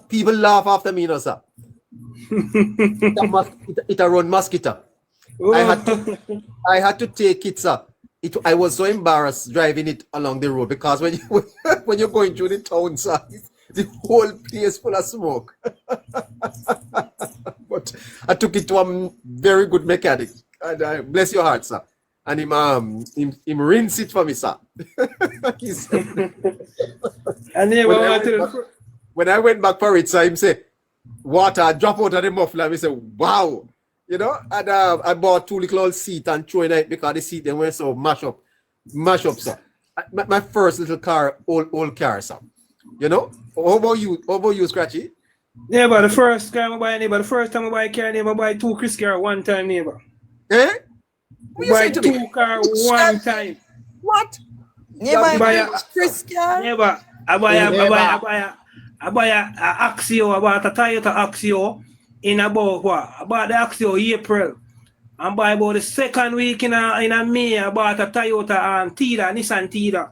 People laugh after me, you know, sir. It a run mosquito. Oh. I had to take it, sir. I was so embarrassed driving it along the road because when you're going through the town, sir, the whole place full of smoke. But I took it to a very good mechanic. And bless your heart, sir. And him rinse it for me, sir. And when I went back for it, sir, him say, water drop out of the muffler. I say, wow. You know, and I bought 2 little old seats and throw in it because the seat they were so mash up, sir. My first little car, old car, sir. You know? How about you, Scratchy? Neighbor, the first car I buy, neighbor, the first time I buy a car, neighbor, I buy 2 Chris car one time, neighbor. Eh? What buy 2 car one time. What? Neighbor, Chris car? Neighbor, I buy a Axio, I bought a Toyota Axio in about what? I bought the Axio April. And by about the second week in May, I bought a Toyota Nissan Tida.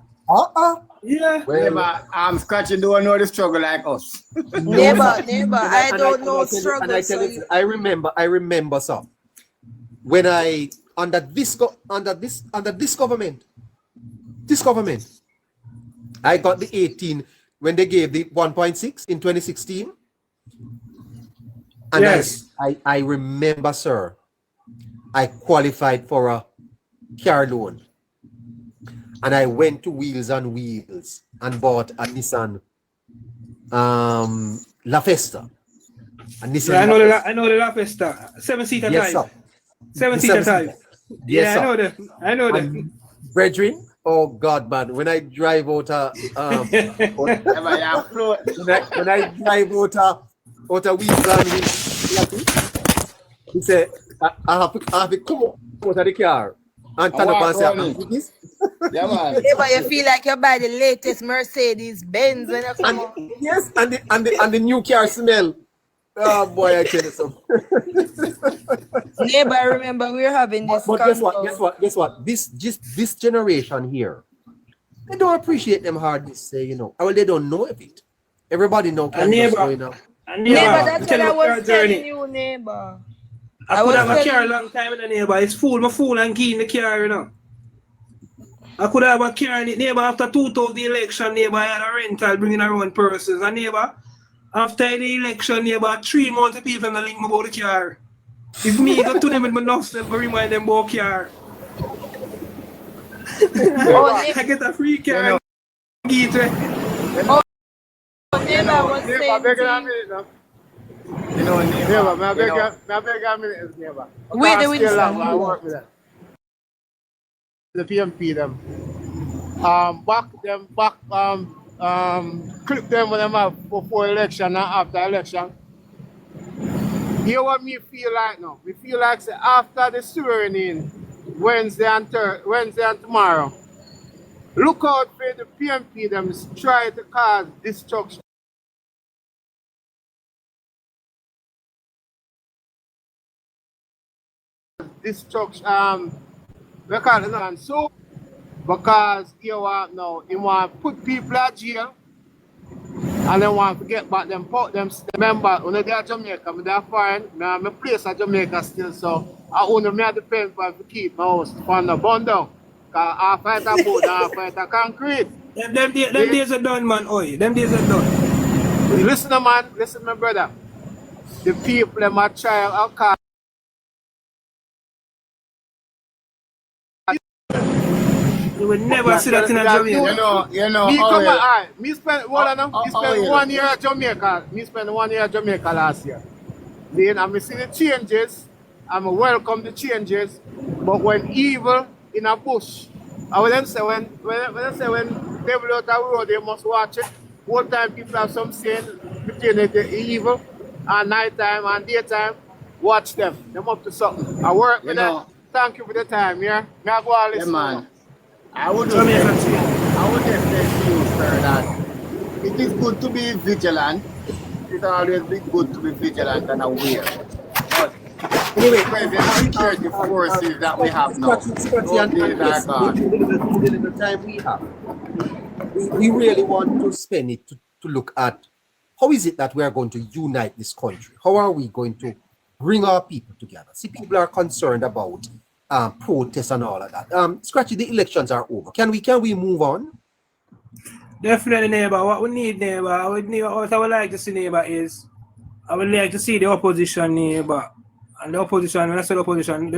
Yeah. Well, Scratchy don't know the struggle like us. Neighbor, I don't know struggle. I remember, sir, when I under this government, I got the 18 when they gave the 1.6 in 2016. And yes. I remember, sir, I qualified for a car loan. And I went to Wheels on Wheels and bought a Nissan La Festa. A Nissan I know the La Festa. 7-seater yes, type. Sir. 7-seater type. Yes, yeah, I know that. Brethren, oh God, man, when I drive out when I drive out a Wheels on Wheels, he said, I have to come out of the car and turn up and say, this. Yeah, man. Yeah, but you feel like you buy the latest Mercedes Benz when you come out. Yes, and the new car smell. Oh boy, I tell you something. Neighbor, I remember we were having this. But guess what? This generation here, they don't appreciate them hardness, you know. Well, they don't know of it. Everybody know can just go, you know. Neighbor, that's what I was telling you, neighbor. I could have a car a long time in the neighbor. It's full, my phone and key in the car, you know. I could have a car in it, neighbor. After 2000 the election, neighbor, I had a rental bringing around persons. And neighbor, after the election, neighbor, 3 months of people link me about the car. If me go to them with my nuts, them remind them about car. I get a free car. Neighbor was saying. You know, neighbor, may I beg a minute, neighbor. Wait, the window. I work with them. The PMP them. Clip them when them have before election and after election. Hear what me feel like now. We feel like say, after the swearing in Wednesday and tomorrow. Look out for the PMP them try to cause destruction. We call it and so because you want now, you want to put people in jail and they want to get back them put them. Remember, when they are Jamaica, they are foreign. Now my place at Jamaica still, so I only me depend on to keep my house on the bond down. Cause I fight a boat, I fight a concrete. Them days are done, man. Oi, them days are done. Listen, man, listen, my brother. The people them a try and call. You will never see that in a Jamaica. You know. Me come on, me spend spend 1 year at Jamaica. Me spend 1 year at Jamaica last year. Then I see the changes. I'm welcome the changes. But when evil in a bush, I will then say when devil out the road, they must watch it. Whole time people have some saying between the evil and night time and daytime. Watch them. Them up to something. I work with them. Thank you for the time, yeah. May I go all listen. Man. I would just say to you, sir, that it is good to be vigilant. It's always be good to be vigilant and aware. But anyway, the security forces that we have now, the time we have, we really want to spend it to look at how is it that we are going to unite this country? How are we going to bring our people together? See, people are concerned about protests and all of that. Scratchy, the elections are over. Can we move on? Definitely, neighbor. What we need, neighbor, what I would like to see, neighbor, is I would like to see the opposition, neighbor. And the opposition, when I say the opposition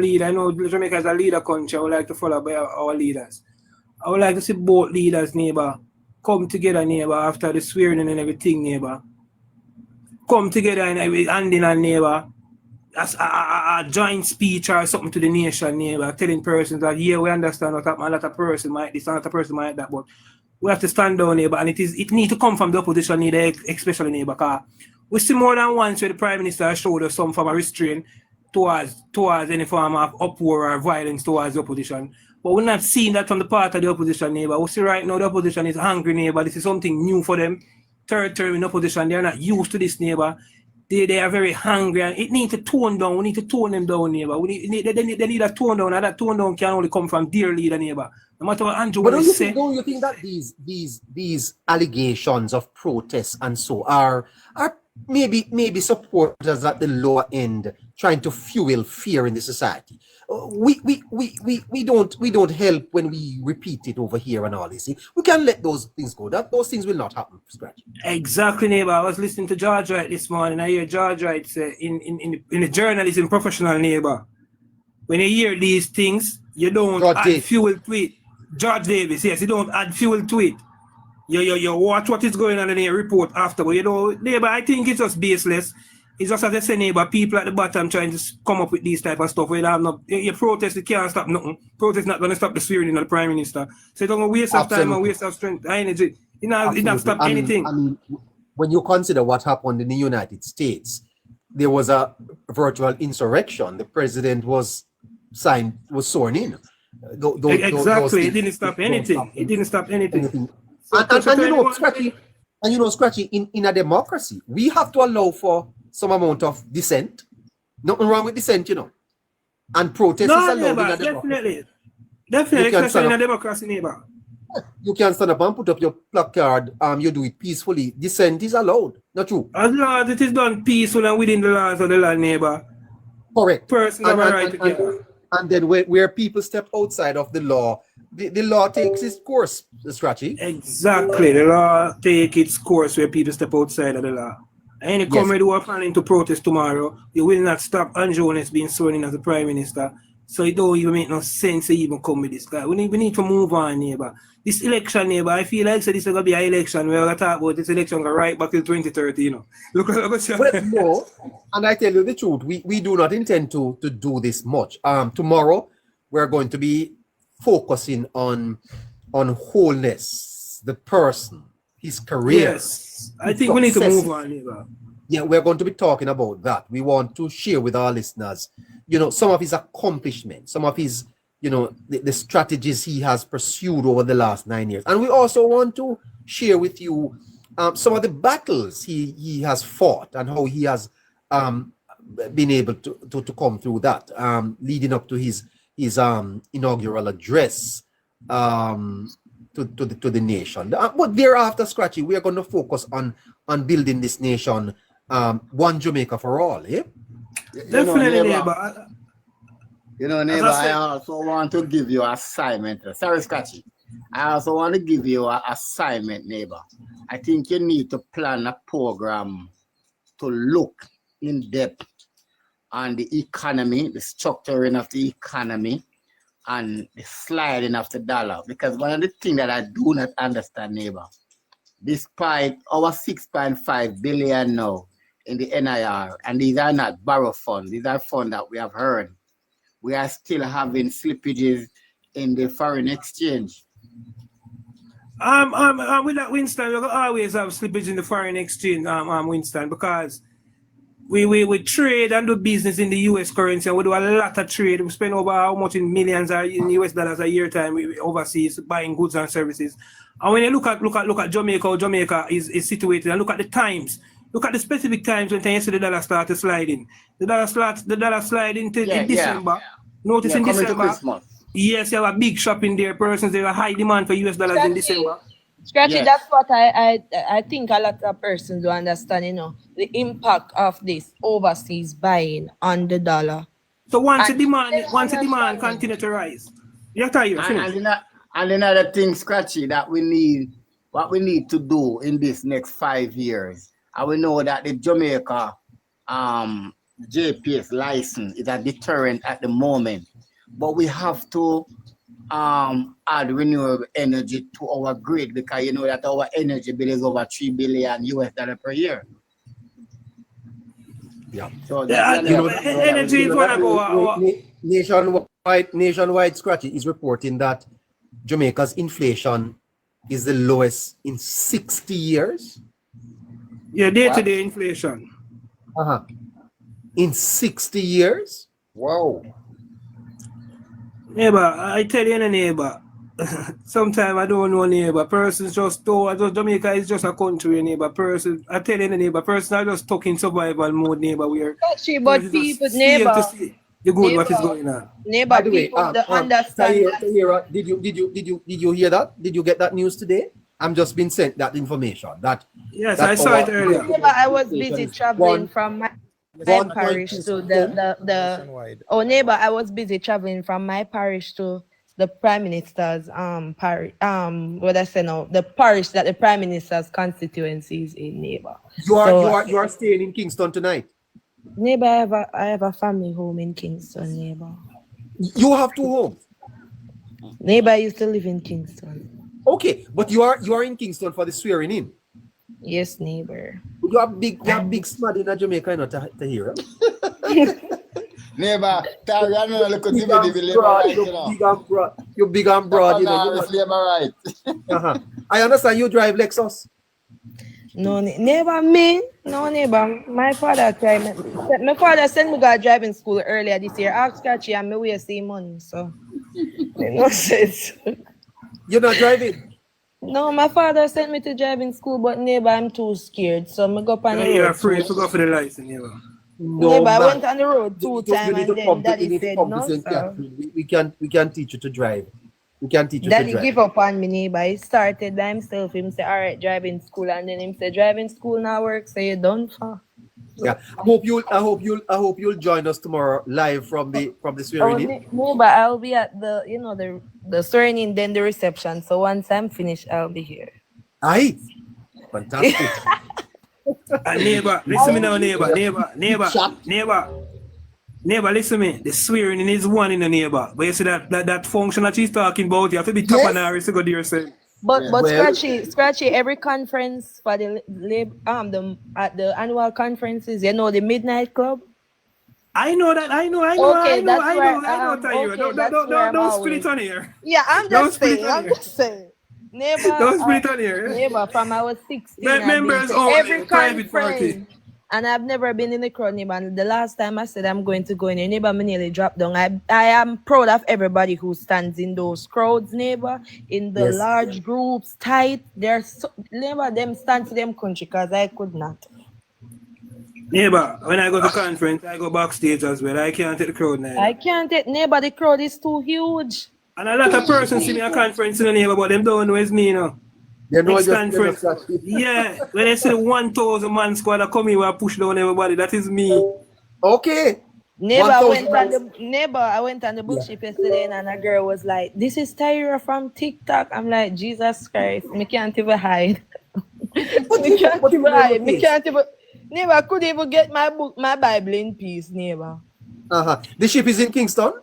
leader, I know Jamaica is a leader country. I would like to follow by our leaders. I would like to see both leaders, neighbor, come together, neighbor, after the swearing and everything, neighbor. Come together and hand in hand, neighbor. As a joint speech or something to the nation, neighbor, telling persons that, yeah, we understand what happened, a lot of person might this, a lot of person might that, but we have to stand down, neighbor, and it needs to come from the opposition, neighbor, especially, neighbor, because we see more than once where the Prime Minister showed us some form of restraint towards any form of uproar or violence towards the opposition. But we're not seeing that from the part of the opposition, neighbor. We see right now the opposition is hungry, neighbor. This is something new for them. Third term in opposition, they're not used to this, neighbor. They are very hungry and it needs to tone down. We need to tone them down, neighbor. They need a tone down, and that tone down can only come from their leader, neighbor. No matter what Andrew will say. Don't you think that these allegations of protests and so are maybe supporters at the lower end trying to fuel fear in the society? We don't help when we repeat it over here and all this. We can let those things go. Those things will not happen. Scratch. Exactly, neighbor. I was listening to George Wright this morning. I hear George Wright say in the journalism professional, neighbor, when you hear these things, you don't add fuel to it. George Davis, yes, you don't add fuel to it. You watch what is going on in your report after, but you know, neighbor, I think it's just baseless. It's just as I say, neighbor, people at the bottom trying to come up with these type of stuff. You protest, it can't stop nothing. Protest not going to stop the swearing in of the Prime Minister. So it's going to waste of time and waste of strength and energy. It not stop anything. I mean, when you consider what happened in the United States, there was a virtual insurrection. The president was sworn in. Exactly. It didn't stop anything. It didn't stop anything. And you know, Scratchy, And you know, Scratchy, in a democracy, we have to allow for some amount of dissent. Nothing wrong with dissent, you know. And protest is allowed neighbor, in a democracy. Definitely, especially in a democracy, neighbor. You can stand up and put up your placard. You do it peacefully. Dissent is allowed. Not true. As long as it is done peacefully and within the laws of the land, neighbor. Correct. Persons have a right together. And then where people step outside of the law, the law takes its course, Scratchy. Exactly. The law take its course where people step outside of the law. Any comrade who are planning to protest tomorrow, you will not stop Holness being sworn in as the Prime Minister. So it don't even make no sense to even come with this guy. We need to move on, neighbor. This election, neighbor, I feel like this is going to be an election. We're going to talk about this election right back in 2030, you know. Look no, and I tell you the truth, we do not intend to do this much. Tomorrow, we're going to be focusing on Holness, the person, his career. Yes, I think we need to move on, neighbor. Yeah, we're going to be talking about that. We want to share with our listeners, you know, some of his accomplishments, some of his, you know, the strategies he has pursued over the last 9 years. And we also want to share with you some of the battles he has fought and how he has been able to come through that, leading up to his inaugural address to the nation. But thereafter, Scratchy, we are going to focus on building this nation, one Jamaica for all, eh? Definitely, neighbor. You know, neighbor, I also want to give you an assignment. Sorry, Scratchy. I also want to give you an assignment, neighbor. I think you need to plan a program to look in depth on the economy, the structuring of the economy, and the sliding of the dollar. Because one of the things that I do not understand, neighbor, despite our 6.5 billion now in the NIR, and these are not borrow funds, these are funds that we have earned, we are still having slippages in the foreign exchange. With that, Winston, we always have slippage in the foreign exchange, Winston, because we trade and do business in the US currency, and we do a lot of trade. We spend over how much in millions in US dollars a year time we overseas buying goods and services. And when you look at Jamaica, how Jamaica is situated, and look at the times. Look at the specific times when you see the dollar started sliding. The dollar sliding in December. Notice in December. Yes, you have a big shopping there. Persons, there are high demand for US dollars in December. Scratchy, that's what I think a lot of persons do understand, you know, the impact of this overseas buying on the dollar. So once the demand continue to rise, you're tired. And another thing, Scratchy, that we need to do in this next 5 years. And we know that the Jamaica JPS license is a deterrent at the moment, but we have to add renewable energy to our grid, because you know that our energy bill is over $3 billion per year. Yeah. So energy is one of our nationwide, Scratchy is reporting that Jamaica's inflation is the lowest in 60 years. Yeah, day-to-day inflation. In 60 years? Wow. Neighbor, I tell you, neighbor, sometimes I don't know, neighbor. Persons Jamaica is just a country, neighbor. Persons, I tell you, neighbor, persons are just stuck in survival mode, neighbor. Actually, but people, neighbor, what is going on. Neighbor, people don't understand. Tahira, did you hear that? Did you get that news today? I'm just been sent that information. Yes, I saw it earlier. Neighbor, I was busy traveling from my parish to neighbor, I was busy traveling from my parish to the Prime Minister's parish, the parish that the Prime Minister's constituency is in, neighbor. You are staying in Kingston tonight? Neighbor, I have a family home in Kingston, neighbor. You have 2 homes? Neighbor, I used to live in Kingston. Okay, but you are in Kingston for the swearing in? Yes, neighbor. You have big smart in Jamaica, you know, Tahira. Neighbor, you're big and broad, you know. I understand you drive Lexus. No, neighbor, me. No, neighbor. My father sent me to driving school earlier this year. Ask Scratchy and me we see money, so no sense. You're not driving? No, my father sent me to driving school, but neighbor, I'm too scared. So I go up on the You're road. afraid to go for the license, neighbor. No, Neighbor, I man. went on the road You 2 times need and to then come to, you daddy need to said come to no, St. sir. Catherine. We can teach you to drive. We can teach you to Daddy drive. give up on me, neighbor. He started by himself. Him say, all right, driving school, and then him say, driving school now work. So you done for. Yeah. I hope you'll join us tomorrow live from the Oh, swearing in. neighbor, I'll be at the the swearing in, then the reception. So once I'm finished, I'll be here. Aye. Fantastic. And neighbor, listen me now, neighbor, listen me. The swearing in is one in the neighbor. But you see that function that she's talking about, you have to be top and Harris to go there yourself. But Yeah. Well, scratchy every conference for the at the annual conferences, the Midnight Club. I know that. I know, Okay, that's where Tayo. okay, that's where I'm Don't split always. it on here. Yeah, I'm Don't just split saying. on I'm here. just saying. Neighbor, Don't split on here. neighbor, from I was 16, I've been Members to only, every private party. conference, and I've never been in the crowd, neighbor. And the last time I said I'm going to go in there, neighbor, me nearly dropped down. I am proud of everybody who stands in those crowds, neighbor, in the yes. large groups, tight. Neighbor, them stand to them country, because I could not. Neighbor, when I go to conference, I go backstage as well. I can't take the crowd now. I can't take neighbor, the crowd is too huge. And a lot of persons see me at conference in the neighbor, but them don't know it's me, They know Next just conference. Yeah, when I see the 1,000 man squad that come here and push down everybody, that is me. Okay. Neighbor, I 1,000 went on the book ship yesterday, and a girl was like, "This is Tyra from TikTok." I'm like, Jesus Christ, me can't even hide. Me can't even hide. Me can't even. Neighbor, I couldn't even get my Bible in peace, neighbor. The ship is in Kingston?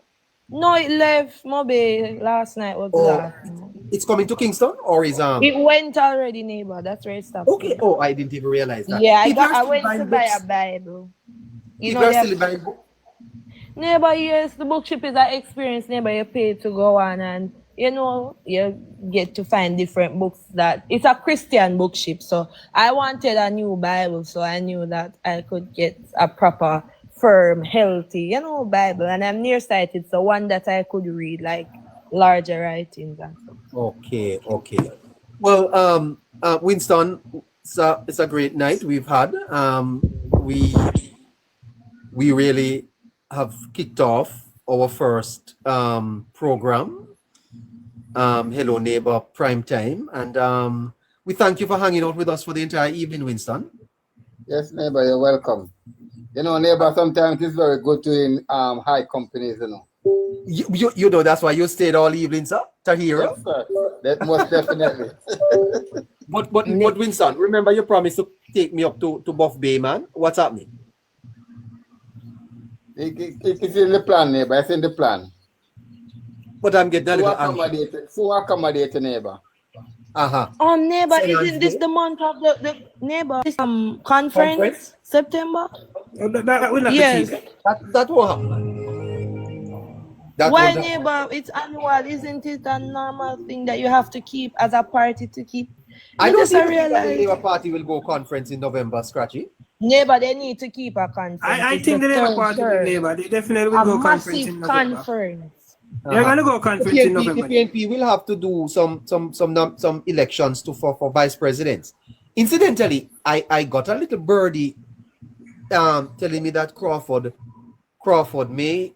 No, it left Mobe last night. Was last. It's coming to Kingston, or is It went already, neighbor. That's where it stopped. Okay. Oh, I didn't even realize that. Yeah, I went to buy a Bible. People are still buying books. Neighbor, yes, the book ship is an experience, neighbor. You pay to go on, and you get to find different books. That it's a Christian book ship. So I wanted a new Bible, so I knew that I could get a proper, firm, healthy, Bible. And I'm nearsighted, so one that I could read, like larger writings and stuff. Okay. Well, Winston, it's a great night we've had. We really have kicked off our first program, Hello Neighbor Prime Time, and we thank you for hanging out with us for the entire evening, Winston. Yes, neighbor, you're welcome. Neighbor, sometimes it's very good to in high companies, You know that's why you stayed all evening, sir, to hear us. Yes, sir. That most definitely. But Winston, remember you promised to take me up to Buff Bay, man. What's happening? It's in the plan, neighbor. It's in the plan. But I'm getting a little anxious. Full accommodate, neighbor. Neighbor, isn't this the month of the neighbor? This conference? September? That will not Yes. be That won't happen. Why, neighbor? It's annual, isn't it? A normal thing that you have to keep as a party to keep. I don't think the realize. Labour Party will go conference in November, Scratchy. Neighbor, they need to keep a conference. I think the Labour Party will neighbor. They definitely will go conference in November. Conference. They're gonna go conference in November. The PNP will have to do some elections for vice presidents. Incidentally, I got a little birdie telling me that Crawford may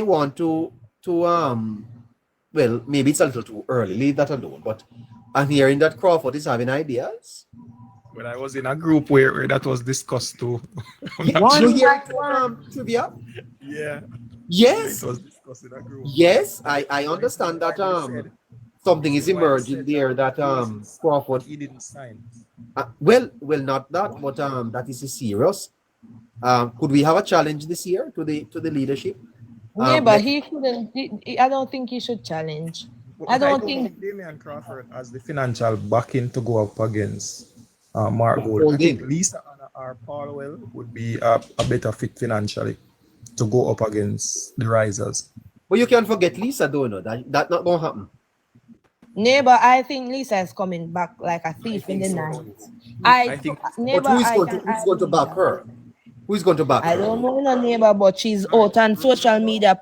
want to well, maybe it's a little too early, leave that alone, but I'm hearing that Crawford is having ideas. When I was in a group where that was discussed too. You hear trivia? Yeah. Yes. It was discussed in a group. Yes, I understand that something is emerging there that Crawford he didn't sign. well not that, but that is serious. Could we have a challenge this year to the leadership? But he shouldn't. I don't think he should challenge. I don't think Damian Crawford has the financial backing to go up against Mark Gold. I think Lisa Anna or Paulwell would be a better fit financially to go up against the risers. But you can't forget Lisa, though, no? That not gonna happen. Neighbor, I think Lisa is coming back like a thief in the night. I think. But who's going to back her? Who's going to back I her? don't know, no neighbor, but she's out on social media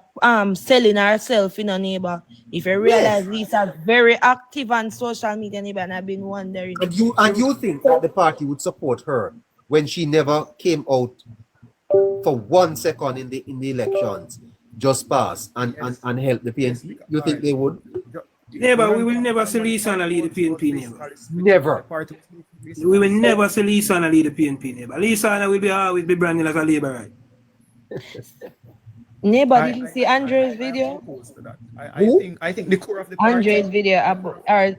selling herself, in a neighbor. If you realize Lisa's very active on social media, neighbor, and I've been wondering. And you think that the party would support her when she never came out for 1 second in the elections, just pass and help the PNP? You think they would? Neighbor, we will never see Lisa lead the PNP, neighbor. Never. We will never see Lisa lead the PNP, neighbor. Lisa will always be branded as a Labourite. Neighbor, did you see Andre's video? I think the core of the party. Andre's video about, I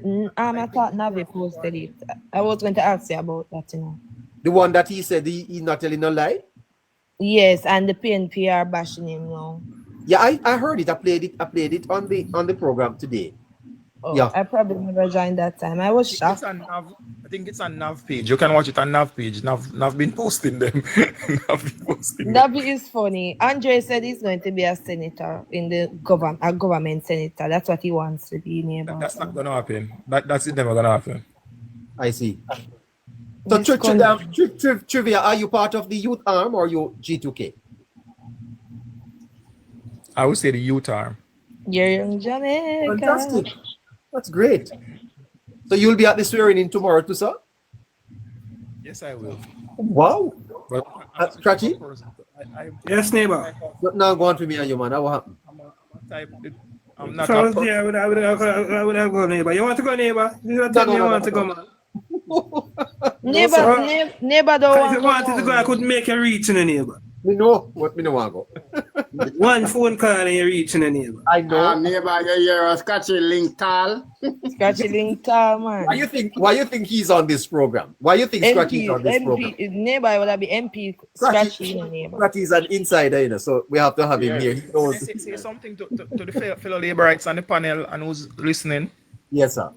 thought Navi posted it. I was going to ask you about that, you know. The one that he said he's not telling a lie? Yes, and the PNP are bashing him now. Yeah, I heard it. I played it on the program today. Oh, yeah. I probably never joined that time. I was shocked. I think it's on Nav page. You can watch it on Nav page. Nav been posting them. That is funny. Andre said he's going to be a senator in the government senator. That's what he wants to be, neighbor. That's not gonna happen. That's never gonna happen. I see. So trivia, are you part of the youth arm or you G2K? I would say the youth arm. You're in Jamaica. Fantastic. That's great. So you'll be at the swearing in tomorrow too, sir? Yes, I will. Wow. Scratchy? Yes, neighbor. Now go on for me and you, man. What happened? I'm not So, yeah, I would have gone, neighbor. You want to go, neighbor? You tell me you want to go, man. Neighbor don't want if you wanted to go, I could make a reach in a neighbor. Me know what me no want go. One phone call and you reach in a neighbor. I know. Neighbor, you're a scratchy link tall. Scratchy link tall, man. Why you think he's on this program? Why you think Scratchy's on this program? Neighbor would have be MP Scratchy, neighbor. Scratchy's an insider, you know, so we have to have him here. He knows. Say something to the fellow Labourites on the panel and who's listening. Yes, sir.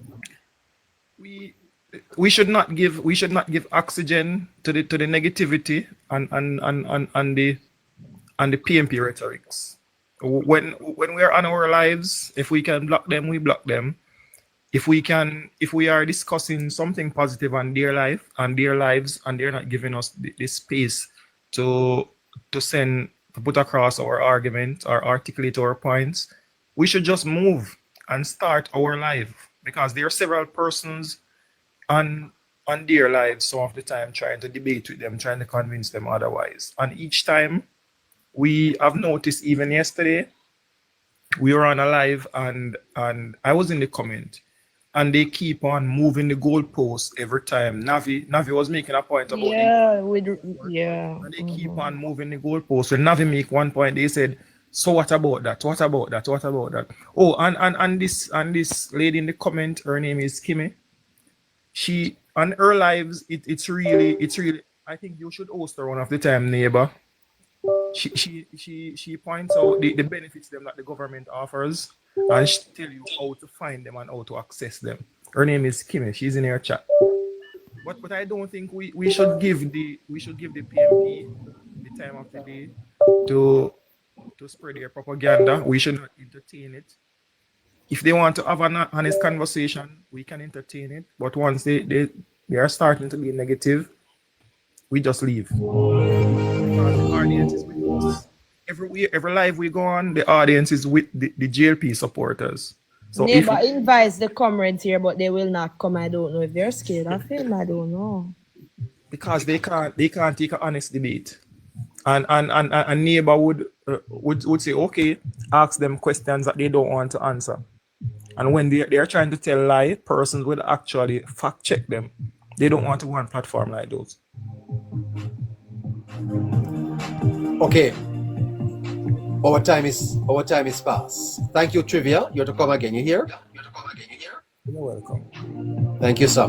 We should not give oxygen to the negativity and the PMP rhetorics. When we are on our lives, if we can block them, we block them. If we are discussing something positive on their life and their lives, and they're not giving us the space to put across our argument or articulate our points, we should just move and start our life, because there are several persons on their lives some of the time trying to debate with them, trying to convince them otherwise. And each time we have noticed, even yesterday, we were on a live and I was in the comment, and they keep on moving the goalposts every time. Navi was making a point about and they keep on moving the goalposts. When Navi make one point, they said, so what about that? What about that? What about that? Oh, and this lady in the comment, her name is Kimmy. She on her lives, it's really I think you should host her one of the time, neighbor. She points out the benefits them that the government offers, and she tell you how to find them and how to access them. Her name is Kimmy. She's in her chat. But I don't think we should give the PMP the time of the day to spread their propaganda. We should not entertain it. If they want to have an honest conversation, we can entertain it. But once they are starting to be negative, we just leave. Because the audience is with us. Every live we go on, the audience is with the JLP supporters. So neighbor invites the comrades here, but they will not come. I don't know if they're scared of him. I don't know. Because they can't take an honest debate. And a neighbor would say, okay, ask them questions that they don't want to answer. And when they are trying to tell lie, persons would actually fact check them. They don't want to go on platform like those. Okay. Our time is past. Thank you, Trivia. You're to come again. You hear? You're welcome. Thank you, sir.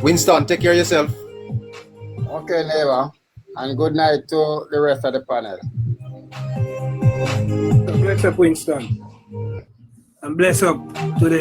Winston, take care of yourself. Okay, neighbor. And good night to the rest of the panel. Bless up, Winston. And bless up to the